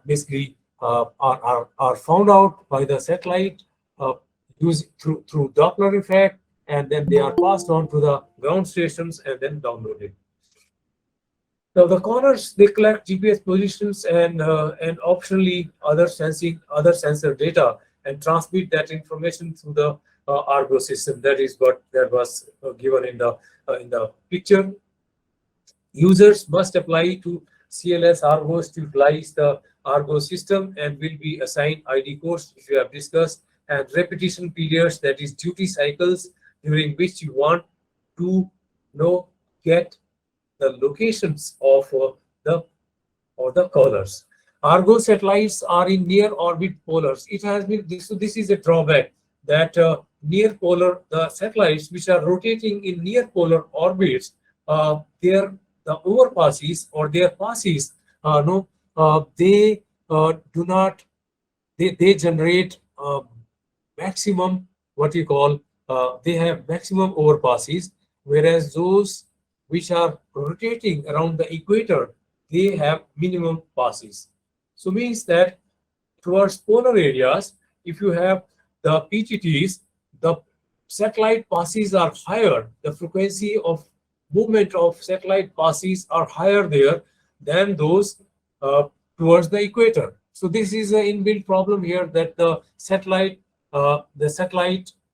basically are found out by the satellite using through Doppler effect, and then they are passed on to the ground stations and then downloaded. Now the collars, they collect GPS positions and optionally other sensor data, and transmit that information through the Argo system. That is what that was given in the picture. Users must apply to CLS Argos to utilize the Argo system, and will be assigned ID codes, which we have discussed, and repetition periods, that is duty cycles, during which you want to get the locations of the collars. Argo satellites are in near orbit polars. It has been this. So this is a drawback, that near polar, the satellites which are rotating in near polar orbits, the overpasses or their passes, they do not. They generate maximum, what you call, they have maximum overpasses, whereas those which are rotating around the equator, they have minimum passes. So means that towards polar areas, if you have the PTTs, the satellite passes are higher. The frequency of movement of satellite passes are higher there than those towards the equator. So this is an inbuilt problem here, that the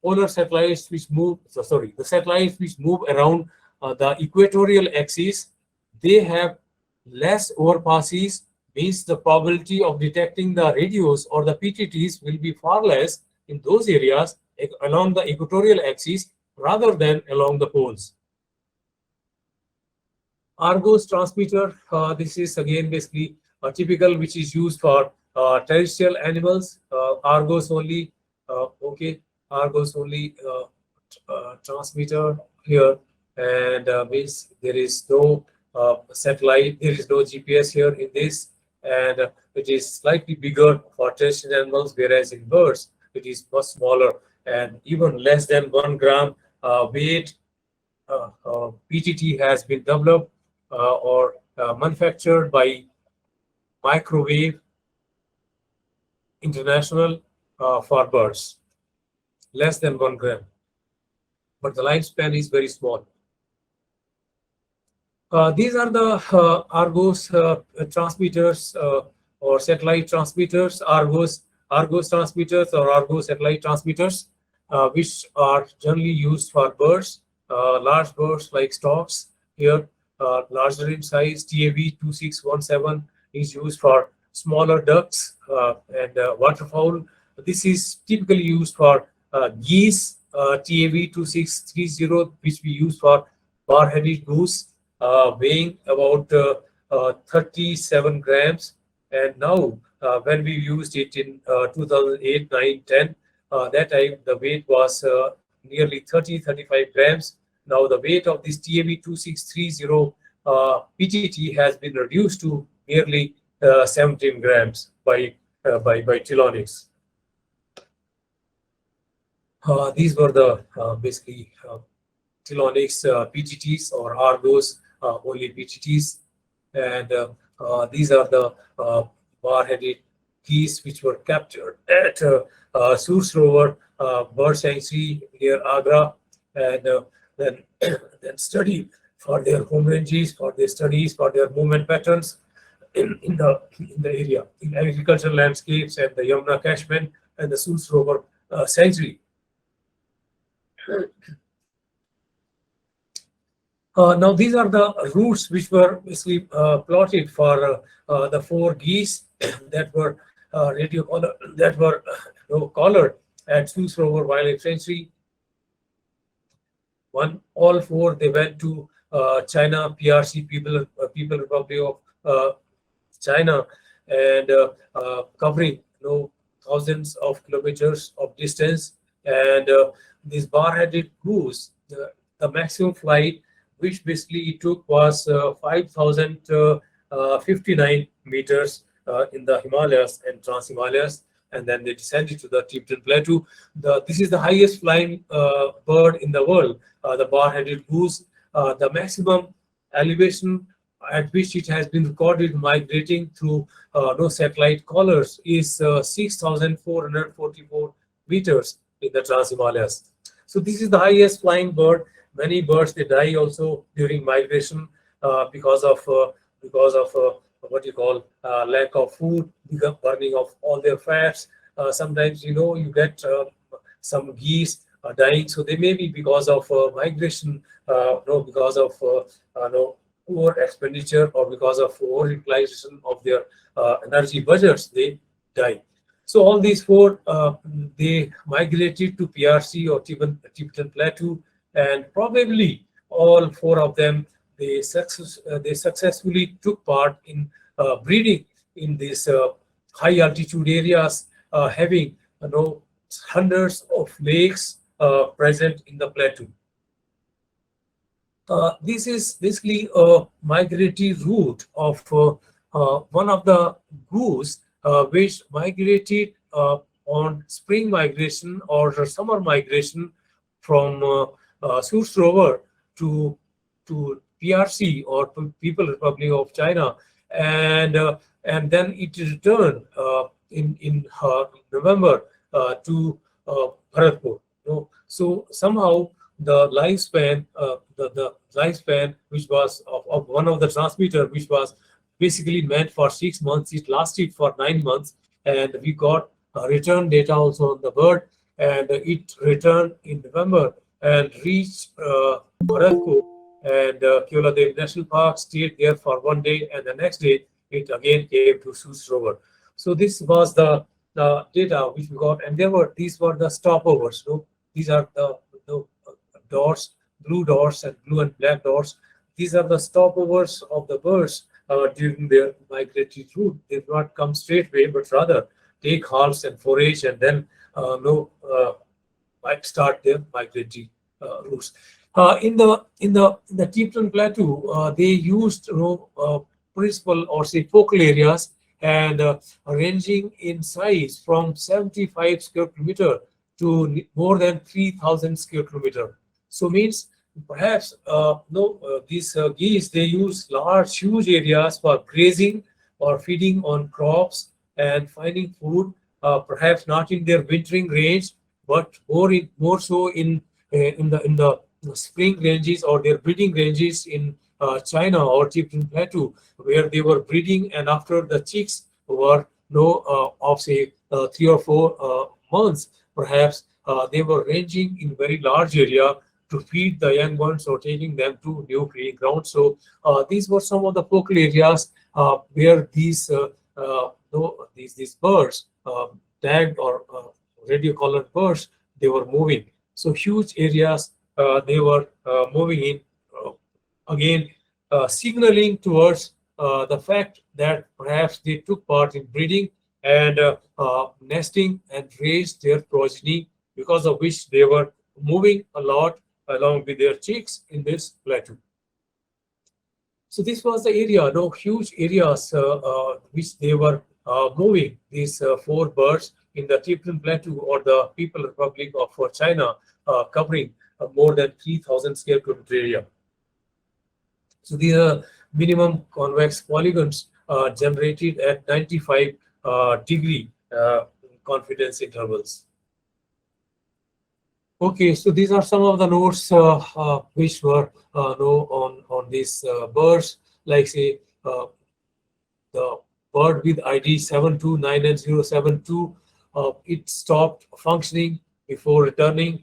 polar satellites which move, the satellites which move around the equatorial axis, they have less overpasses, means the probability of detecting the radios or the PTTs will be far less in those areas along the equatorial axis rather than along the poles. Argo's transmitter, this is again basically a typical which is used for terrestrial animals. Argo's only, Argo's only transmitter here, and means there is no satellite, there is no GPS here in this, and it is slightly bigger for terrestrial animals, whereas in birds it is much smaller and even less than 1 gram weight. PTT has been developed or manufactured by Microwave International for birds. less than 1 gram, but the lifespan is very small. These are the Argos transmitters or satellite transmitters, Argos transmitters or Argos satellite transmitters, which are generally used for birds, large birds like storks. Here, larger in size, TAV 2617 is used for smaller ducks and waterfowl. This is typically used for geese, TAV 2630, which we use for bar-headed goose, weighing about 37 grams. And now, when we used it in 2008, 9, 10, that time the weight was nearly 35 grams. Now the weight of this TAV 2630 PTT has been reduced to nearly 17 grams by Telonics. These were the basically Telonics PTTs or Argos only PTTs, and these are the bar-headed geese which were captured at Source Rover Bird Sanctuary near Agra, and then studied for their home ranges, for their studies, for their movement patterns in the area, in agricultural landscapes and the Yamuna catchment and the Source Rover Sanctuary. Now these are the routes which were basically plotted for the 4 geese that were collared at Source Rover Wildlife Sanctuary. All 4 they went to China, PRC, People Republic of China, and covering thousands of kilometers of distance. And this bar-headed goose, the maximum flight which basically it took was 5,059 meters in the Himalayas and Trans-Himalayas, and then they descended to the Tibetan Plateau. This is the highest flying bird in the world, the bar-headed goose. The maximum elevation at which it has been recorded migrating through satellite collars is 6,444 meters in the Trans-Himalayas. So this is the highest flying bird. Many birds they die also during migration because of what you call lack of food, burning of all their fats. Sometimes you get some geese dying, so they may be because of migration, because of poor expenditure or because of over-utilization of their energy budgets, they die. So all these 4 they migrated to PRC or Tibetan Plateau. And probably all 4 of them, they successfully took part in breeding in these high altitude areas, having hundreds of lakes present in the plateau. This is basically a migratory route of one of the goose which migrated on spring migration or summer migration from Source Rover to PRC or People Republic of China, and then it returned in November to Bharatpur. So somehow the lifespan, the lifespan which was of one of the transmitter, which was basically meant for 6 months, it lasted for 9 months, and we got return data also on the bird, and it returned in November and reached Bharatpur and Keoladev National Park, stayed there for 1 day, and the next day it again came to Source Rover. So this was the data which we got, and these were the stopovers. These are the dots, blue dots and blue and black dots. These are the stopovers of the birds during their migratory route. They do not come straight away, but rather take halts and forage, and then might start their migratory routes. In the Tibetan Plateau, they used principal or say focal areas, and ranging in size from 75 square kilometer to more than 3,000 square kilometer. So means perhaps these geese, they use large, huge areas for grazing or feeding on crops and finding food, perhaps not in their wintering range, but more so in the spring ranges or their breeding ranges in China or Tibetan Plateau, where they were breeding, and after the chicks were of say 3 or 4 months, perhaps they were ranging in very large area to feed the young ones or taking them to new breeding grounds. So these were some of the focal areas where these birds, tagged or radio-collared birds, they were moving. So huge areas they were moving in, again signaling towards the fact that perhaps they took part in breeding and nesting and raised their progeny, because of which they were moving a lot along with their chicks in this plateau. So this was the area, no huge areas which they were moving. These four birds in the Tibetan Plateau or the People Republic of China, covering more than 3,000 square kilometer area. So these are minimum convex polygons generated at 95 degree confidence intervals. Okay, so these are some of the notes which were on these birds, like say the bird with ID 7299072, it stopped functioning before returning.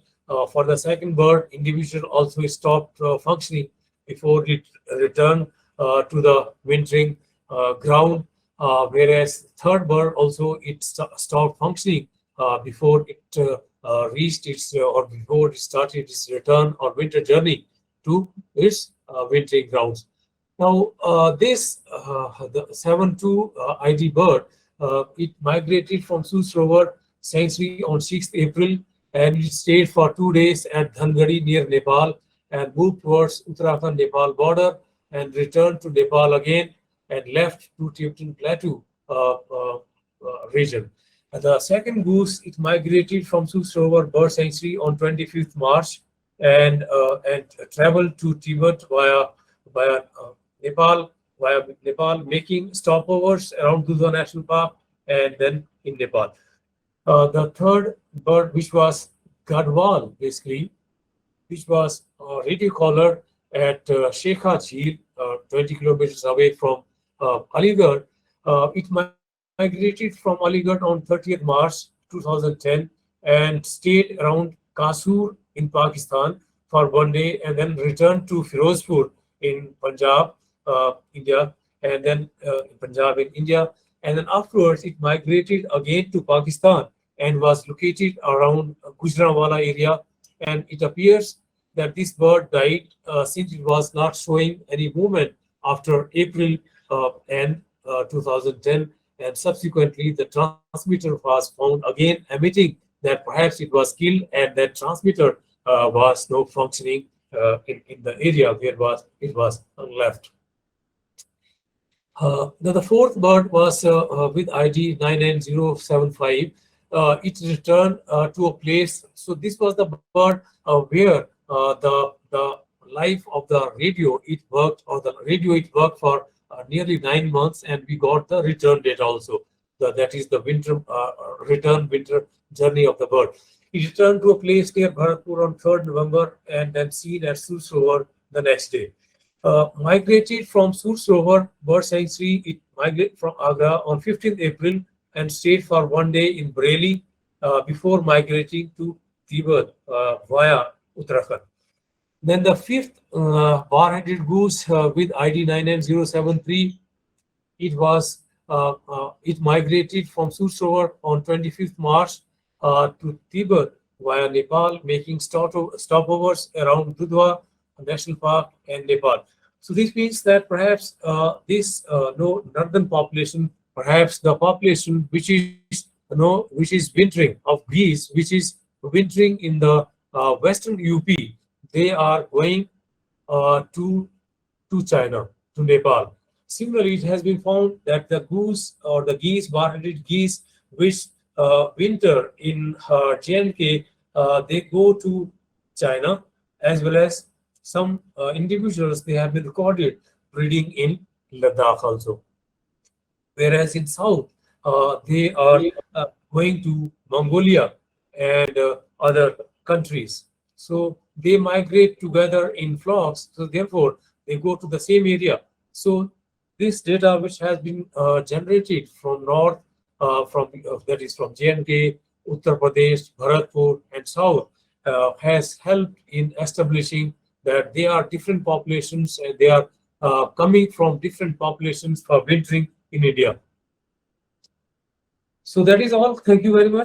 For the second bird, individual also stopped functioning before it returned to the wintering ground, whereas third bird also it stopped functioning before it reached its or before it started its return or winter journey to its wintering grounds. Now, the 72 ID bird, it migrated from Sus Rover sanctuary on 6th April, and it stayed for 2 days at Dhangadi near Nepal and moved towards Uttarakhand-Nepal border and returned to Nepal again and left to Tibetan Plateau region. The second goose, it migrated from Sus Rover bird sanctuary on 25th March and traveled to Tibet via Nepal, making stopovers around Dudha National Park and then in Nepal. The third bird, which was Gadwal, basically, which was radio-collared at Shekha Jheel, 20 kilometers away from Aligarh. It migrated from Aligarh on 30th March 2010 and stayed around Kasur in Pakistan for 1 day and then returned to Firozpur in Punjab, India, and then Punjab in India. And then afterwards, it migrated again to Pakistan and was located around Gujranwala area. And it appears that this bird died since it was not showing any movement after April and 2010. And subsequently, the transmitter was found again emitting that perhaps it was killed, and that transmitter was no functioning in the area where it was left. The fourth bird was with ID 99075. It returned to a place. So this was the bird where the life of the radio it worked, or the radio it worked for nearly 9 months, and we got the return date also. That is the winter journey of the bird. It returned to a place near Bharatpur on 3rd November and then seen at Sus Rover the next day. Migrated from Sus Rover bird sanctuary, it migrated from Agra on 15th April and stayed for 1 day in Bareilly before migrating to Tibet via Uttarakhand. Then the fifth bar-headed goose with ID 99073, it migrated from Sus Rover on 25th March to Tibet via Nepal, making stopovers around Dudha National Park and Nepal. So this means that perhaps this northern population, perhaps the population which is wintering of geese, which is wintering in the western UP, they are going to China, to Nepal. Similarly, it has been found that the goose or the geese, bar-headed geese, which winter in J&K, they go to China, as well as some individuals, they have been recorded breeding in Ladakh also. Whereas in south, they are going to Mongolia and other countries. So they migrate together in flocks. So therefore, they go to the same area. So this data, which has been generated from north, that is from J&K, Uttar Pradesh, Bharatpur, and South, has helped in establishing that they are different populations and they are coming from different populations for wintering in India. So that is all. Thank you very much.